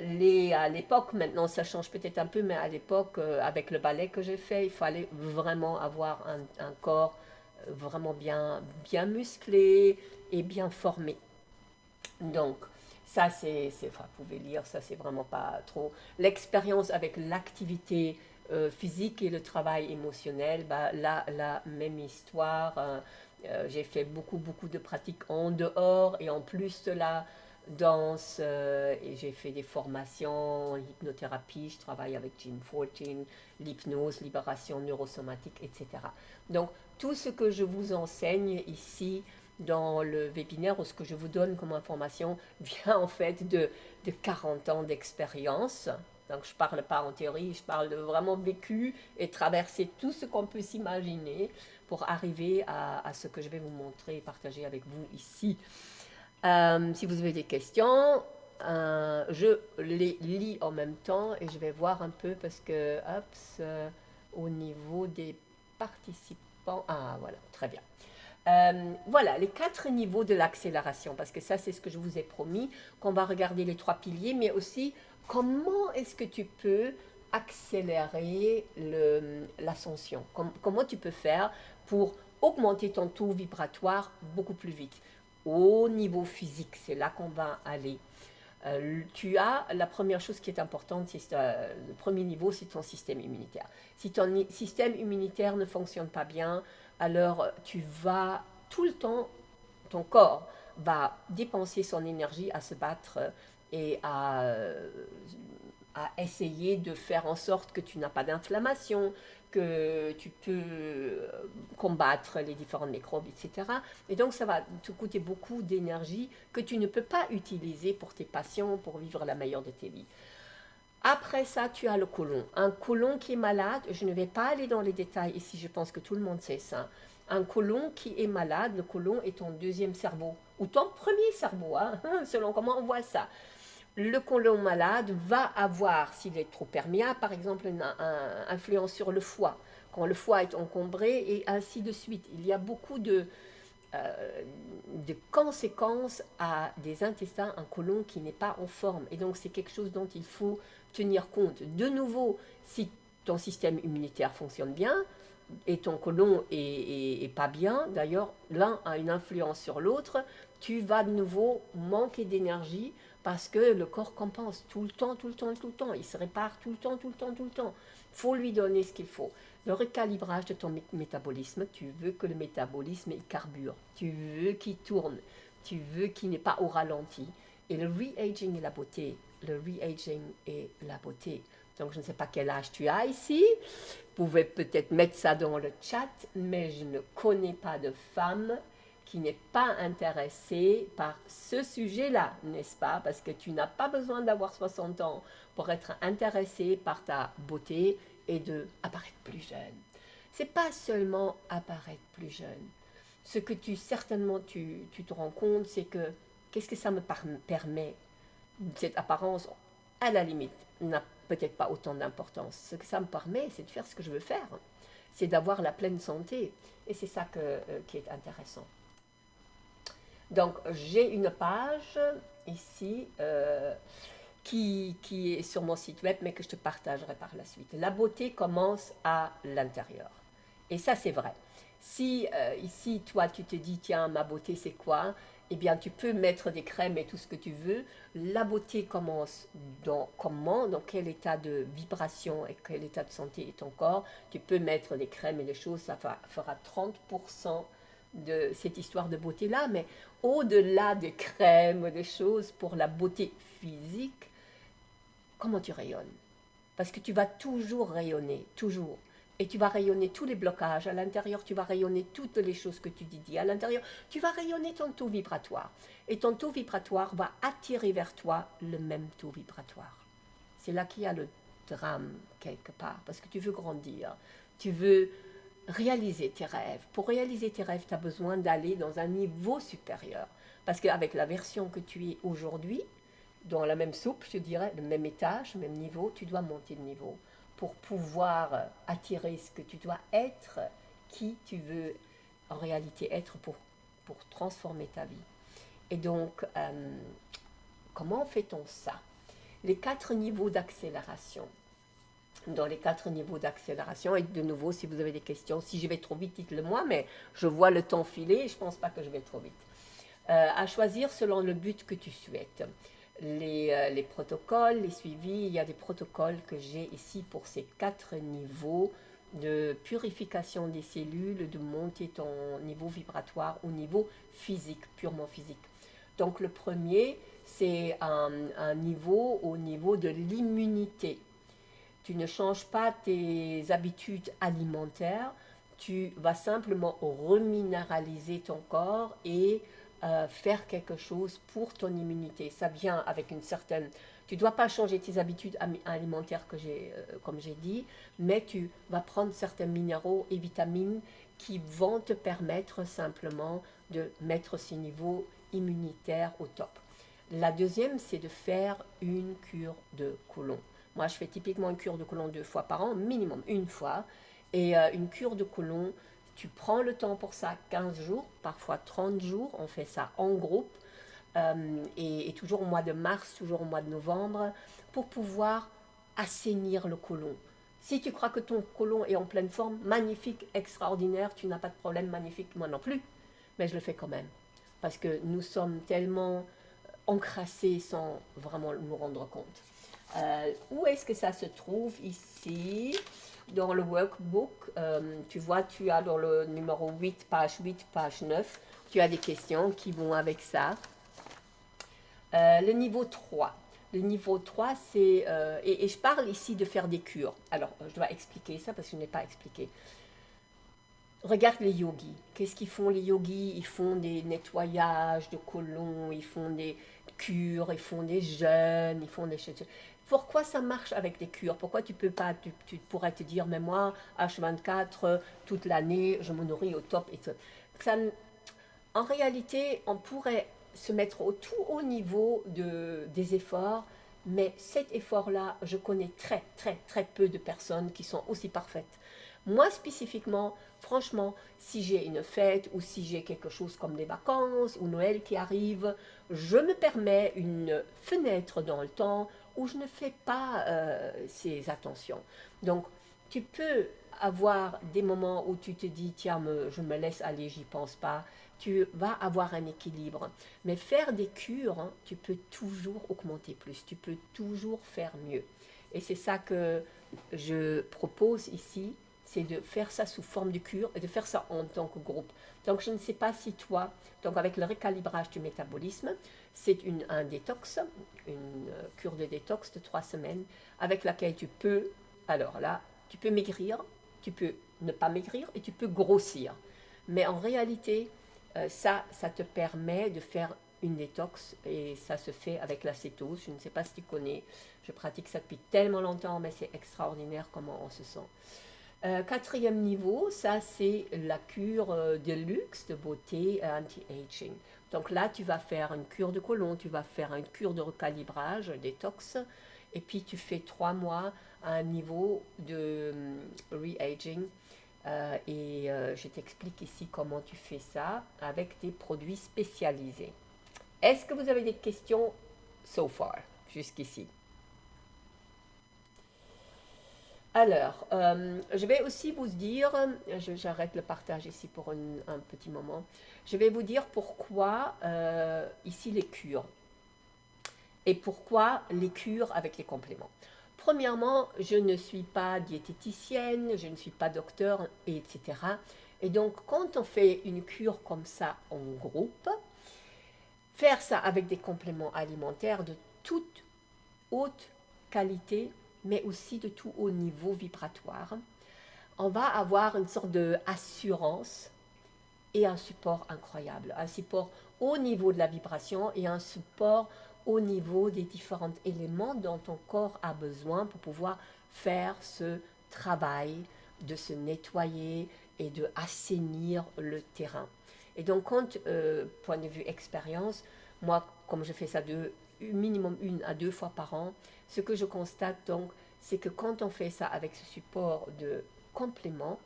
l'époque, maintenant ça change peut-être un peu, mais à l'époque, avec le ballet que j'ai fait, il fallait vraiment avoir un corps vraiment bien musclé et bien formé. Donc, ça, enfin, vous pouvez lire, ça, c'est vraiment pas trop. L'expérience avec l'activité physique et le travail émotionnel, bah, là, la même histoire. J'ai fait beaucoup de pratiques en dehors et en plus de la danse. Et j'ai fait des formations en hypnothérapie. Je travaille avec Jim Fortin, l'hypnose, libération neurosomatique, etc. Donc, tout ce que je vous enseigne ici, dans le webinaire, ou ce que je vous donne comme information, vient en fait de 40 ans d'expérience. Donc je ne parle pas en théorie, je parle de vraiment vécu et traverser tout ce qu'on peut s'imaginer pour arriver à ce que je vais vous montrer et partager avec vous ici. Si vous avez des questions, je les lis en même temps et je vais voir un peu parce que, au niveau des participants, ah voilà, très bien. Voilà, les 4 niveaux de l'accélération, parce que ça, c'est ce que je vous ai promis, qu'on va regarder les 3 piliers, mais aussi comment est-ce que tu peux accélérer l'ascension, comment tu peux faire pour augmenter ton taux vibratoire beaucoup plus vite. Au niveau physique, c'est là qu'on va aller. Tu as la première chose qui est importante, le premier niveau, c'est ton système immunitaire. Si ton système immunitaire ne fonctionne pas bien, alors tu vas tout le temps, ton corps va dépenser son énergie à se battre et à essayer de faire en sorte que tu n'as pas d'inflammation, que tu peux combattre les différents microbes, etc. Et donc, ça va te coûter beaucoup d'énergie que tu ne peux pas utiliser pour tes patients, pour vivre la meilleure de tes vies. Après ça, tu as le côlon. Un côlon qui est malade, je ne vais pas aller dans les détails ici, je pense que tout le monde sait ça. Un côlon qui est malade, le côlon est ton deuxième cerveau, ou ton premier cerveau, hein, selon comment on voit ça. Le côlon malade va avoir, s'il est trop perméable, par exemple, une influence sur le foie, quand le foie est encombré, et ainsi de suite. Il y a beaucoup de conséquences à des intestins, un côlon qui n'est pas en forme. Et donc, c'est quelque chose dont il faut tenir compte. De nouveau, si ton système immunitaire fonctionne bien et ton côlon est pas bien, d'ailleurs, l'un a une influence sur l'autre, tu vas de nouveau manquer d'énergie parce que le corps compense tout le temps, tout le temps, tout le temps. Il se répare tout le temps, tout le temps, tout le temps. Il faut lui donner ce qu'il faut. Le recalibrage de ton métabolisme, tu veux que le métabolisme il carbure, tu veux qu'il tourne, tu veux qu'il n'est pas au ralenti. Et le re-aging est la beauté. Le re-aging est la beauté. Donc, je ne sais pas quel âge tu as ici. Vous pouvez peut-être mettre ça dans le chat, mais je ne connais pas de femme qui n'est pas intéressée par ce sujet-là, n'est-ce pas? Parce que tu n'as pas besoin d'avoir 60 ans pour être intéressé par ta beauté et de apparaître plus jeune. C'est pas seulement apparaître plus jeune. Ce que certainement tu te rends compte, c'est que qu'est-ce que ça me permet? Cette apparence, à la limite, n'a peut-être pas autant d'importance. Ce que ça me permet, c'est de faire ce que je veux faire. C'est d'avoir la pleine santé. Et c'est ça qui est intéressant. Donc, j'ai une page ici qui est sur mon site web, mais que je te partagerai par la suite. La beauté commence à l'intérieur. Et ça, c'est vrai. Si ici, toi, tu te dis, tiens, ma beauté, c'est quoi? Eh bien, tu peux mettre des crèmes et tout ce que tu veux. La beauté commence dans quel état de vibration et quel état de santé est ton corps. Tu peux mettre des crèmes et des choses, ça fera 30% de cette histoire de beauté-là, mais au-delà des crèmes, des choses pour la beauté physique, comment tu rayonnes? Parce que tu vas toujours rayonner, toujours. Et tu vas rayonner tous les blocages. À l'intérieur, tu vas rayonner toutes les choses que tu dis. À l'intérieur, tu vas rayonner ton taux vibratoire. Et ton taux vibratoire va attirer vers toi le même taux vibratoire. C'est là qu'il y a le drame, quelque part. Parce que tu veux grandir. Tu veux réaliser tes rêves. Pour réaliser tes rêves, tu as besoin d'aller dans un niveau supérieur. Parce qu'avec la version que tu es aujourd'hui, dans la même soupe, je dirais, le même étage, le même niveau, tu dois monter de niveau pour pouvoir attirer ce que tu dois être, qui tu veux en réalité être pour transformer ta vie. Et donc, comment fait-on ça? Les 4 niveaux d'accélération. Dans les 4 niveaux d'accélération, et de nouveau, si vous avez des questions, si je vais trop vite, dites-le moi, mais je vois le temps filer et je ne pense pas que je vais trop vite. À choisir selon le but que tu souhaites. Les protocoles, les suivis, il y a des protocoles que j'ai ici pour ces 4 niveaux de purification des cellules, de monter ton niveau vibratoire au niveau physique, purement physique. Donc le premier, c'est un niveau au niveau de l'immunité. Tu ne changes pas tes habitudes alimentaires, tu vas simplement reminéraliser ton corps et faire quelque chose pour ton immunité. Ça vient avec une certaine... Tu ne dois pas changer tes habitudes alimentaires, comme j'ai dit, mais tu vas prendre certains minéraux et vitamines qui vont te permettre simplement de mettre ce niveau immunitaire au top. La deuxième, c'est de faire une cure de côlon. Moi, je fais typiquement une cure de côlon 2 fois par an, minimum une fois. Et une cure de côlon, tu prends le temps pour ça, 15 jours, parfois 30 jours. On fait ça en groupe. Et toujours au mois de mars, toujours au mois de novembre, pour pouvoir assainir le côlon. Si tu crois que ton côlon est en pleine forme, magnifique, extraordinaire, tu n'as pas de problème, magnifique, moi non plus. Mais je le fais quand même. Parce que nous sommes tellement encrassés sans vraiment nous rendre compte. Où est-ce que ça se trouve? Ici, dans le workbook. Tu vois, tu as dans le numéro 8, page 9, tu as des questions qui vont avec ça. Le niveau 3. Le niveau 3, c'est... et je parle ici de faire des cures. Alors, je dois expliquer ça parce que je n'ai pas expliqué. Regarde les yogis. Qu'est-ce qu'ils font les yogis? Ils font des nettoyages de côlon, ils font des cures, ils font des jeûnes, ils font des choses. Pourquoi ça marche avec des cures? Pourquoi tu peux pas, tu pourrais te dire, mais moi, H24, toute l'année, je me nourris au top et tout. Ça, en réalité, on pourrait se mettre au tout haut niveau des efforts, mais cet effort-là, je connais très, très, très peu de personnes qui sont aussi parfaites. Moi, spécifiquement, franchement, si j'ai une fête ou si j'ai quelque chose comme des vacances ou Noël qui arrive, je me permets une fenêtre dans le temps où je ne fais pas ces attentions. Donc, tu peux avoir des moments où tu te dis, tiens, je me laisse aller, j'y pense pas. Tu vas avoir un équilibre. Mais faire des cures, hein, tu peux toujours augmenter plus, tu peux toujours faire mieux. Et c'est ça que je propose ici, c'est de faire ça sous forme de cure et de faire ça en tant que groupe. Donc je ne sais pas si toi, donc avec le recalibrage du métabolisme, c'est un détox, une cure de détox de 3 semaines avec laquelle tu peux, alors là, tu peux maigrir, tu peux ne pas maigrir et tu peux grossir. Mais en réalité, ça te permet de faire une détox et ça se fait avec l'acétose. Je ne sais pas si tu connais, je pratique ça depuis tellement longtemps, mais c'est extraordinaire comment on se sent. Quatrième niveau, ça c'est la cure de luxe, de beauté anti-aging. Donc là, tu vas faire une cure de côlon, tu vas faire une cure de recalibrage, détox, et puis tu fais 3 mois à un niveau de re-aging. Je t'explique ici comment tu fais ça avec des produits spécialisés. Est-ce que vous avez des questions so far, jusqu'ici? Alors, je vais aussi vous dire, j'arrête le partage ici pour un petit moment, je vais vous dire pourquoi ici les cures et pourquoi les cures avec les compléments. Premièrement, je ne suis pas diététicienne, je ne suis pas docteur, etc. Et donc, quand on fait une cure comme ça en groupe, faire ça avec des compléments alimentaires de toute haute qualité, mais aussi de tout haut niveau vibratoire, on va avoir une sorte d'assurance et un support incroyable. Un support au niveau de la vibration et un support au niveau des différents éléments dont ton corps a besoin pour pouvoir faire ce travail de se nettoyer et de assainir le terrain. Et donc, point de vue expérience, moi, comme je fais ça minimum 1 à 2 fois par an, ce que je constate donc, c'est que quand on fait ça avec ce support de complément,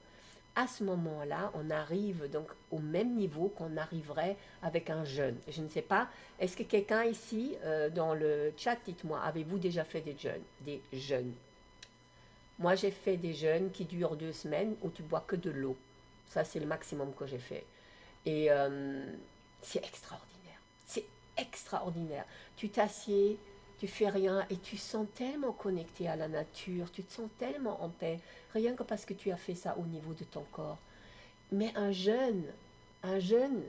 à ce moment-là, on arrive donc au même niveau qu'on arriverait avec un jeûne. Je ne sais pas, est-ce que quelqu'un ici, dans le chat, dites-moi, avez-vous déjà fait des jeûnes? Moi, j'ai fait des jeûnes qui durent 2 semaines où tu bois que de l'eau. Ça, c'est le maximum que j'ai fait. Et c'est extraordinaire. C'est extraordinaire. Tu t'assieds, tu fais rien et tu sens tellement connecté à la nature, tu te sens tellement en paix, rien que parce que tu as fait ça au niveau de ton corps. Mais un jeûne,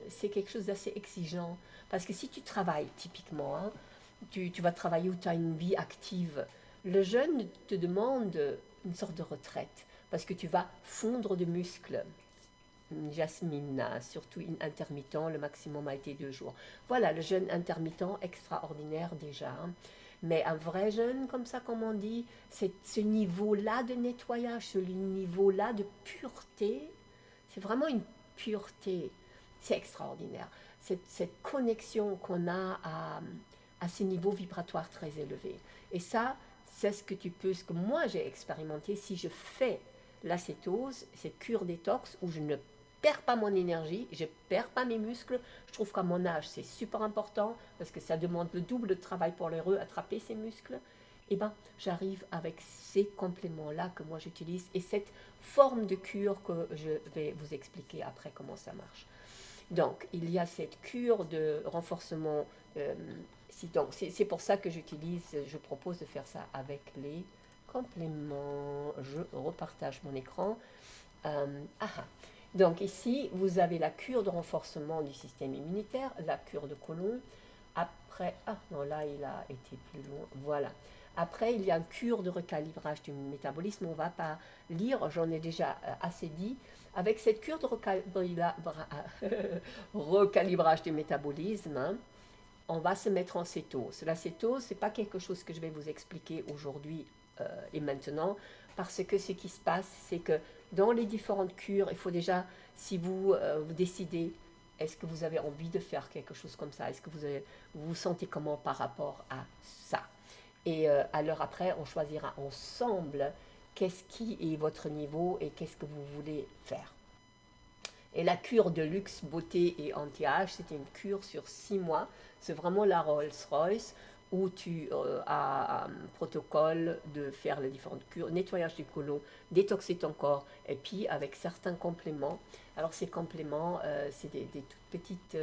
c'est quelque chose d'assez exigeant. Parce que si tu travailles, typiquement, hein, tu vas travailler où tu as une vie active, le jeûne te demande une sorte de retraite. Parce que tu vas fondre de muscles. Jasmine, surtout intermittent, le maximum a été 2 jours. Voilà, le jeûne intermittent, extraordinaire déjà. Hein. Mais un vrai jeûne, comme ça, comme on dit, c'est ce niveau-là de nettoyage, ce niveau-là de pureté, c'est vraiment une pureté. C'est extraordinaire. Cette connexion qu'on a à ces niveaux vibratoires très élevés. Et ça, c'est ce que moi j'ai expérimenté si je fais l'acétose, cette cure détox où je ne perds pas mon énergie, je ne perds pas mes muscles. Je trouve qu'à mon âge, c'est super important parce que ça demande le double de travail pour les attraper ces muscles. Et ben, j'arrive avec ces compléments-là que moi j'utilise et cette forme de cure que je vais vous expliquer après comment ça marche. Donc, il y a cette cure de renforcement. Donc, c'est pour ça que je propose de faire ça avec les compléments. Je repartage mon écran. Donc ici, vous avez la cure de renforcement du système immunitaire, la cure de côlon. Après, non, là, il a été plus loin. Voilà. Après, il y a une cure de recalibrage du métabolisme. On ne va pas lire, j'en ai déjà assez dit. Avec cette cure de recalibrage du métabolisme, hein, on va se mettre en cétose. La cétose, ce n'est pas quelque chose que je vais vous expliquer aujourd'hui et maintenant, parce que ce qui se passe, c'est que dans les différentes cures, il faut déjà, si vous décidez, est-ce que vous avez envie de faire quelque chose comme ça? Est-ce que vous vous sentez comment par rapport à ça? Et alors après, on choisira ensemble qu'est-ce qui est votre niveau et qu'est-ce que vous voulez faire. Et la cure de luxe, beauté et anti-âge, c'est une cure sur 6 mois. C'est vraiment la Rolls-Royce où tu as un protocole de faire les différentes cures, nettoyage du côlon, détoxer ton corps, et puis avec certains compléments. Alors ces compléments, c'est des toutes petites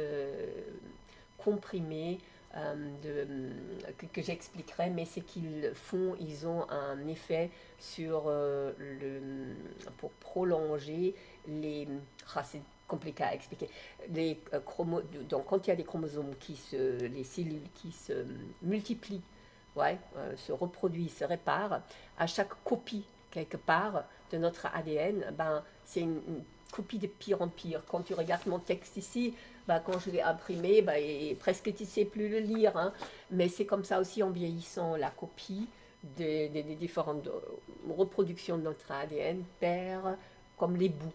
comprimés que j'expliquerai, mais c'est qu'ils font, ils ont un effet sur pour prolonger les... Ah, c'est compliqué à expliquer. Donc, quand il y a des chromosomes les cellules qui se multiplient, ouais, se reproduisent, se réparent, à chaque copie, quelque part, de notre ADN, ben, c'est une copie de pire en pire. Quand tu regardes mon texte ici, ben, quand je l'ai imprimé, ben, presque tu ne sais plus le lire. Hein. Mais c'est comme ça aussi en vieillissant, la copie des différentes reproductions de notre ADN perd comme les bouts.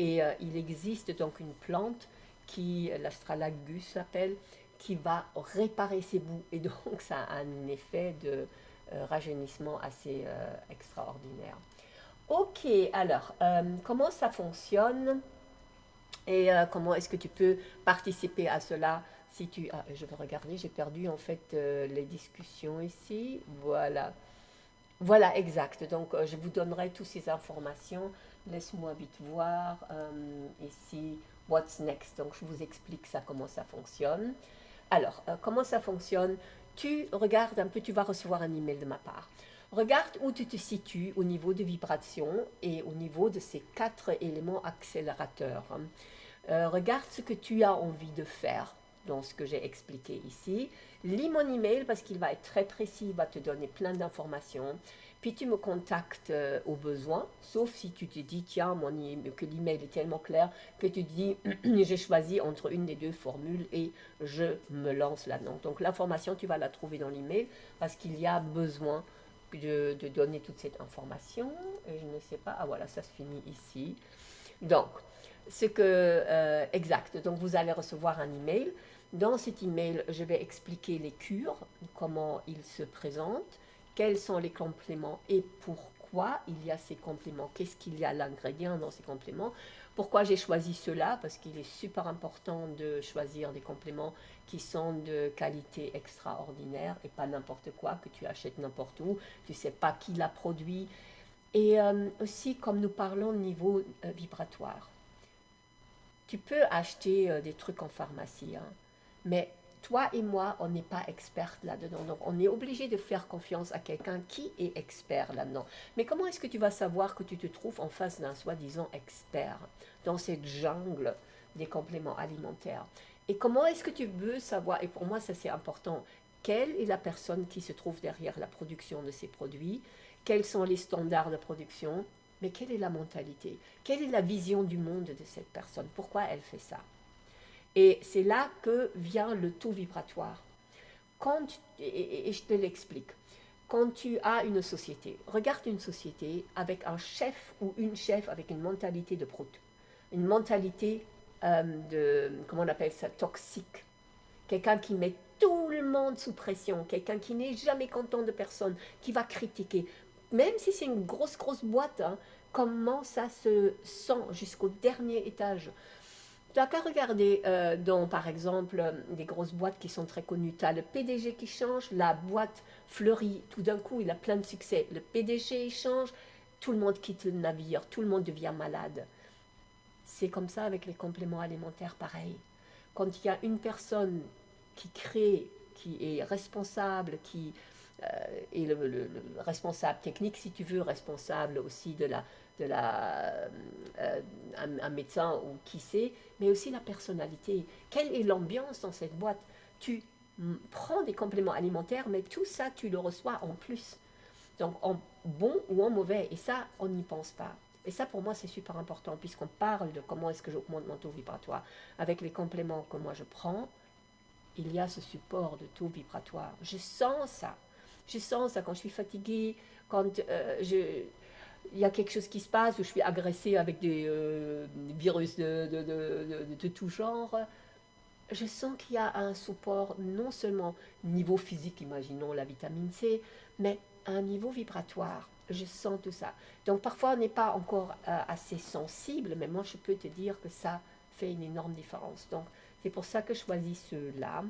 Et il existe donc une plante qui, l'astralagus s'appelle, qui va réparer ces bouts. Et donc ça a un effet de rajeunissement assez extraordinaire. Ok, alors, comment ça fonctionne et comment est-ce que tu peux participer à cela si tu... Ah, je vais regarder, j'ai perdu en fait les discussions ici. Voilà. Voilà, exact. Donc, je vous donnerai toutes ces informations. Laisse-moi vite voir ici, what's next. Donc, je vous explique ça, comment ça fonctionne. Alors, comment ça fonctionne? Tu regardes un peu, tu vas recevoir un email de ma part. Regarde où tu te situes au niveau de vibration et au niveau de ces 4 éléments accélérateurs. Regarde ce que tu as envie de faire dans ce que j'ai expliqué ici. Lis mon email parce qu'il va être très précis, il va te donner plein d'informations. Puis tu me contactes au besoin, sauf si tu te dis, tiens, que l'email est tellement clair que tu te dis, j'ai choisi entre une des 2 formules et je me lance là-dedans. Donc l'information, tu vas la trouver dans l'email parce qu'il y a besoin de donner toute cette information. Et je ne sais pas, ah voilà, ça se finit ici. Donc, exact. Donc, vous allez recevoir un email. Dans cet email, je vais expliquer les cures, comment ils se présentent, quels sont les compléments et pourquoi il y a ces compléments, qu'est-ce qu'il y a l'ingrédient dans ces compléments, pourquoi j'ai choisi cela, parce qu'il est super important de choisir des compléments qui sont de qualité extraordinaire et pas n'importe quoi que tu achètes n'importe où, tu ne sais pas qui l'a produit. Et aussi, comme nous parlons au niveau vibratoire, tu peux acheter des trucs en pharmacie, hein, mais toi et moi, on n'est pas experts là-dedans. Donc, on est obligé de faire confiance à quelqu'un qui est expert là-dedans. Mais comment est-ce que tu vas savoir que tu te trouves en face d'un soi-disant expert dans cette jungle des compléments alimentaires? Et comment est-ce que tu veux savoir, et pour moi ça c'est important, quelle est la personne qui se trouve derrière la production de ces produits? Quels sont les standards de production? Mais quelle est la mentalité? Quelle est la vision du monde de cette personne? Pourquoi elle fait ça? Et c'est là que vient le taux vibratoire. Et je te l'explique. Quand tu as une société, regarde une société avec un chef ou une chef avec une mentalité de prout, une mentalité comment on appelle ça, toxique. Quelqu'un qui met tout le monde sous pression, quelqu'un qui n'est jamais content de personne, qui va critiquer. Même si c'est une grosse, grosse boîte, hein, comment ça se sent jusqu'au dernier étage. Tu n'as qu'à regarder par exemple, des grosses boîtes qui sont très connues. Tu as le PDG qui change, la boîte fleurit, tout d'un coup, il a plein de succès. Le PDG, il change, tout le monde quitte le navire, tout le monde devient malade. C'est comme ça avec les compléments alimentaires, pareil. Quand il y a une personne qui crée, qui est responsable, qui est le responsable technique, si tu veux, responsable aussi un médecin ou qui sait, mais aussi la personnalité. Quelle est l'ambiance dans cette boîte? Tu prends des compléments alimentaires, mais tout ça, tu le reçois en plus. Donc, en bon ou en mauvais. Et ça, on n'y pense pas. Et ça, pour moi, c'est super important, puisqu'on parle de comment est-ce que j'augmente mon taux vibratoire. Avec les compléments que moi je prends, il y a ce support de taux vibratoire. Je sens ça. Je sens ça quand je suis fatiguée, quand il y a quelque chose qui se passe, où je suis agressée avec des virus de tout genre. Je sens qu'il y a un support non seulement niveau physique, imaginons la vitamine C, mais un niveau vibratoire. Je sens tout ça. Donc parfois on n'est pas encore assez sensible, mais moi je peux te dire que ça fait une énorme différence. Donc c'est pour ça que je choisis ceux-là.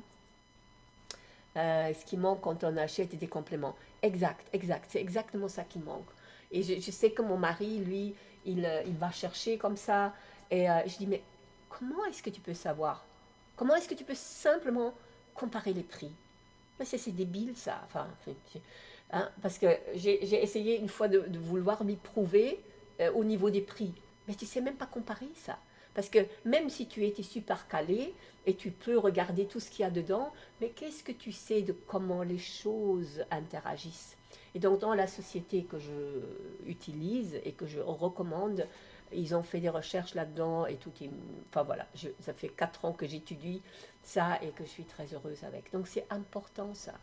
Ce qui manque quand on achète des compléments. Exact, exact. C'est exactement ça qui manque. Et je sais que mon mari, lui, il va chercher comme ça. Et je dis, mais comment est-ce que tu peux savoir? Comment est-ce que tu peux simplement comparer les prix? Mais c'est débile ça. Enfin, hein, parce que j'ai essayé une fois de vouloir lui prouver au niveau des prix. Mais tu sais même pas comparer ça. Parce que même si tu étais super calé et tu peux regarder tout ce qu'il y a dedans, mais qu'est-ce que tu sais de comment les choses interagissent? Et donc dans la société que je utilise et que je recommande, ils ont fait des recherches là-dedans et tout est... Enfin voilà, ça fait 4 ans que j'étudie ça et que je suis très heureuse avec. Donc c'est important ça.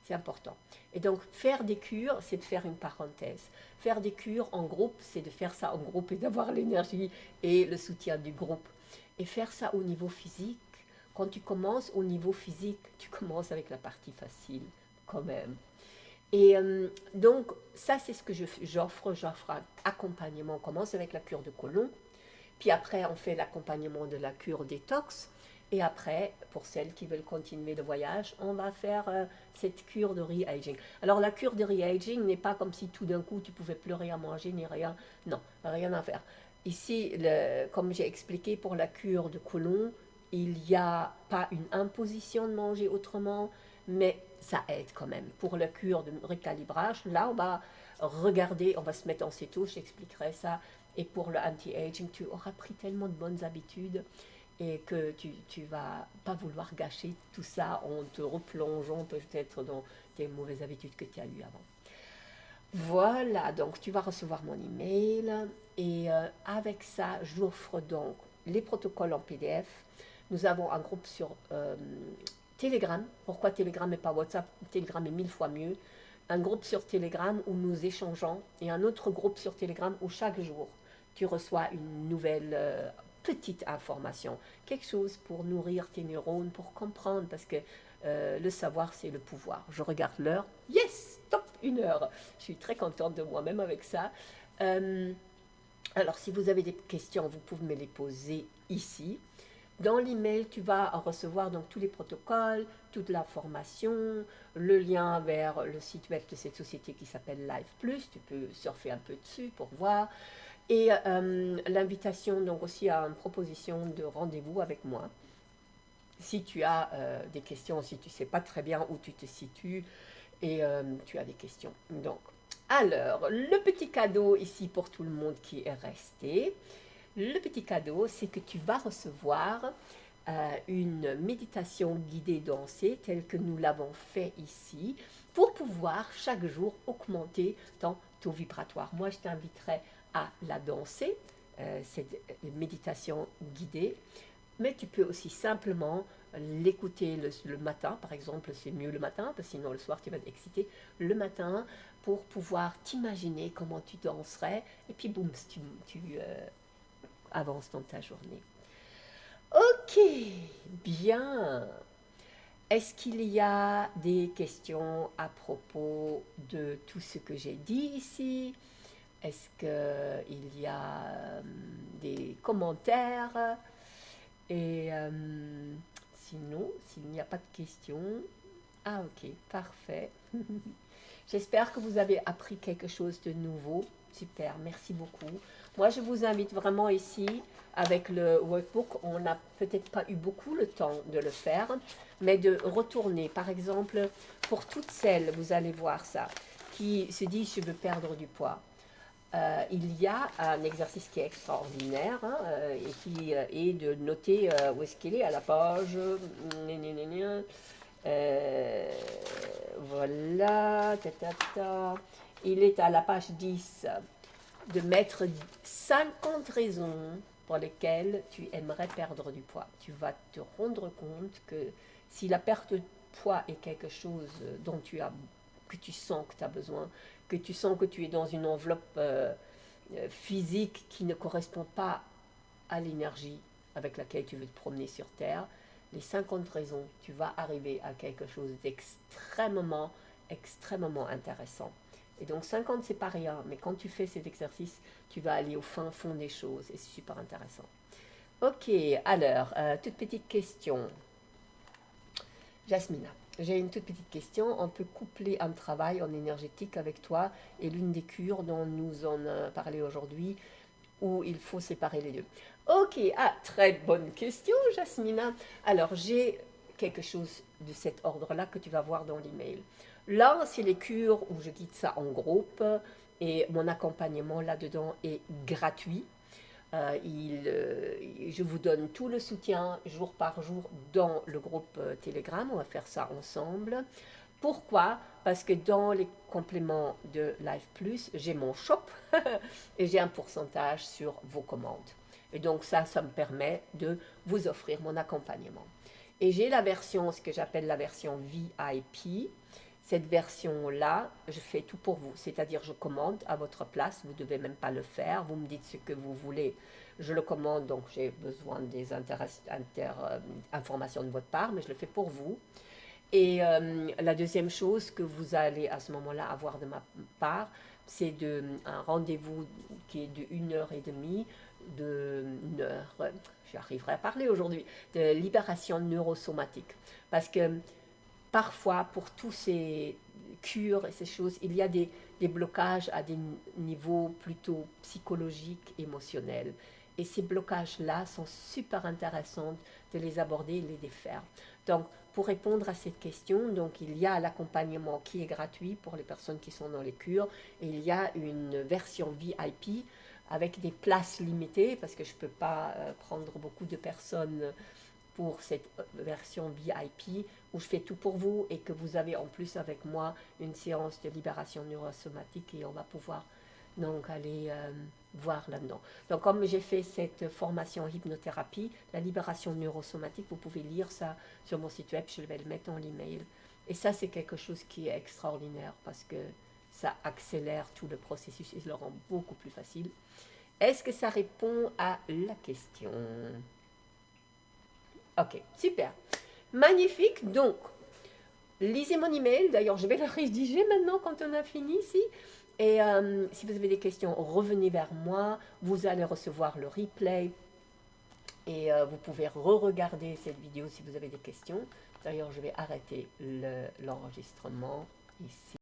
C'est important. Et donc, faire des cures, c'est de faire une parenthèse. Faire des cures en groupe, c'est de faire ça en groupe et d'avoir l'énergie et le soutien du groupe. Et faire ça au niveau physique, quand tu commences au niveau physique, tu commences avec la partie facile, quand même. Et donc, ça, c'est ce que j'offre. J'offre un accompagnement. On commence avec la cure de côlon, puis après, on fait l'accompagnement de la cure détox. Et après, pour celles qui veulent continuer le voyage, on va faire cette cure de re-aging. Alors, la cure de re-aging n'est pas comme si tout d'un coup tu pouvais plus rien manger ni rien. Non, rien à faire. Ici, comme j'ai expliqué pour la cure de côlon, il n'y a pas une imposition de manger autrement, mais ça aide quand même. Pour la cure de recalibrage, là, on va regarder, on va se mettre en céto, j'expliquerai ça. Et pour le anti-aging, tu auras pris tellement de bonnes habitudes et que tu vas pas vouloir gâcher tout ça en te replongeant peut-être dans tes mauvaises habitudes que tu as eues avant. Voilà, donc tu vas recevoir mon email et avec ça, j'offre donc les protocoles en PDF. Nous avons un groupe sur Telegram. Pourquoi Telegram et pas WhatsApp? Telegram est 1000 fois mieux. Un groupe sur Telegram où nous échangeons et un autre groupe sur Telegram où chaque jour tu reçois une nouvelle petite information, quelque chose pour nourrir tes neurones, pour comprendre, parce que le savoir, c'est le pouvoir. Je regarde l'heure, yes, top, 1 heure. Je suis très contente de moi-même avec ça. Alors, si vous avez des questions, vous pouvez me les poser ici. Dans l'email, tu vas recevoir donc tous les protocoles, toute la formation, le lien vers le site web de cette société qui s'appelle Live Plus. Tu peux surfer un peu dessus pour voir. Et l'invitation donc aussi à une proposition de rendez-vous avec moi. Si tu as des questions, si tu ne sais pas très bien où tu te situes et tu as des questions. Donc, alors, le petit cadeau ici pour tout le monde qui est resté. Le petit cadeau, c'est que tu vas recevoir une méditation guidée dansée telle que nous l'avons fait ici pour pouvoir chaque jour augmenter ton taux vibratoire. Moi, je t'inviterai à la danser, cette méditation guidée, mais tu peux aussi simplement l'écouter le matin, par exemple, c'est mieux le matin, parce que sinon le soir tu vas t'exciter, le matin, pour pouvoir t'imaginer comment tu danserais, et puis boum, tu avances dans ta journée. Ok, bien. Est-ce qu'il y a des questions à propos de tout ce que j'ai dit ici? Est-ce qu'il y a des commentaires? Et sinon, s'il n'y a pas de questions, ah ok, parfait. J'espère que vous avez appris quelque chose de nouveau. Super, merci beaucoup. Moi, je vous invite vraiment ici, avec le workbook, on n'a peut-être pas eu beaucoup le temps de le faire, mais de retourner. Par exemple, pour toutes celles, vous allez voir ça, qui se disent, je veux perdre du poids. Il y a un exercice qui est extraordinaire hein, et qui est de noter où est-ce qu'il est à la page. Voilà, il est à la page 10 de mettre 50 raisons pour lesquelles tu aimerais perdre du poids. Tu vas te rendre compte que si la perte de poids est quelque chose dont que tu sens que tu as besoin, que tu sens que tu es dans une enveloppe physique qui ne correspond pas à l'énergie avec laquelle tu veux te promener sur Terre, les 50 raisons, tu vas arriver à quelque chose d'extrêmement, extrêmement intéressant. Et donc 50, c'est pas rien, mais quand tu fais cet exercice, tu vas aller au fin fond des choses et c'est super intéressant. Ok, alors, toute petite question. Jasmina, j'ai une toute petite question. On peut coupler un travail en énergétique avec toi et l'une des cures dont nous en a parlé aujourd'hui, où il faut séparer les deux. Ok, très bonne question, Jasmina. Alors, j'ai quelque chose de cet ordre-là que tu vas voir dans l'email. Là, c'est les cures où je guide ça en groupe et mon accompagnement là-dedans est gratuit. Je vous donne tout le soutien jour par jour dans le groupe Telegram. On va faire ça ensemble. Pourquoi? Parce que dans les compléments de Live Plus, j'ai mon shop et j'ai un pourcentage sur vos commandes. Et donc ça me permet de vous offrir mon accompagnement. Et j'ai la version, ce que j'appelle la version VIP. Cette version-là, je fais tout pour vous. C'est-à-dire, je commande à votre place. Vous ne devez même pas le faire. Vous me dites ce que vous voulez. Je le commande, donc j'ai besoin des informations de votre part, mais je le fais pour vous. Et la deuxième chose que vous allez à ce moment-là avoir de ma part, c'est un rendez-vous qui est de 1h30, j'arriverai à parler aujourd'hui, de libération neurosomatique. Parce que parfois, pour tous ces cures et ces choses, il y a des blocages à des niveaux plutôt psychologiques, émotionnels. Et ces blocages-là sont super intéressants de les aborder et les défaire. Donc, pour répondre à cette question, donc il y a l'accompagnement qui est gratuit pour les personnes qui sont dans les cures et il y a une version VIP avec des places limitées parce que je ne peux pas prendre beaucoup de personnes pour cette version VIP où je fais tout pour vous et que vous avez en plus avec moi une séance de libération neurosomatique et on va pouvoir donc aller voir là-dedans. Donc comme j'ai fait cette formation hypnothérapie, la libération neurosomatique, vous pouvez lire ça sur mon site web, je vais le mettre dans l'email. Et ça c'est quelque chose qui est extraordinaire parce que ça accélère tout le processus et le rend beaucoup plus facile. Est-ce que ça répond à la question? Ok, super. Magnifique. Donc, lisez mon email. D'ailleurs, je vais le rédiger maintenant quand on a fini ici. Et si vous avez des questions, revenez vers moi. Vous allez recevoir le replay. Et vous pouvez re-regarder cette vidéo si vous avez des questions. D'ailleurs, je vais arrêter l'enregistrement ici.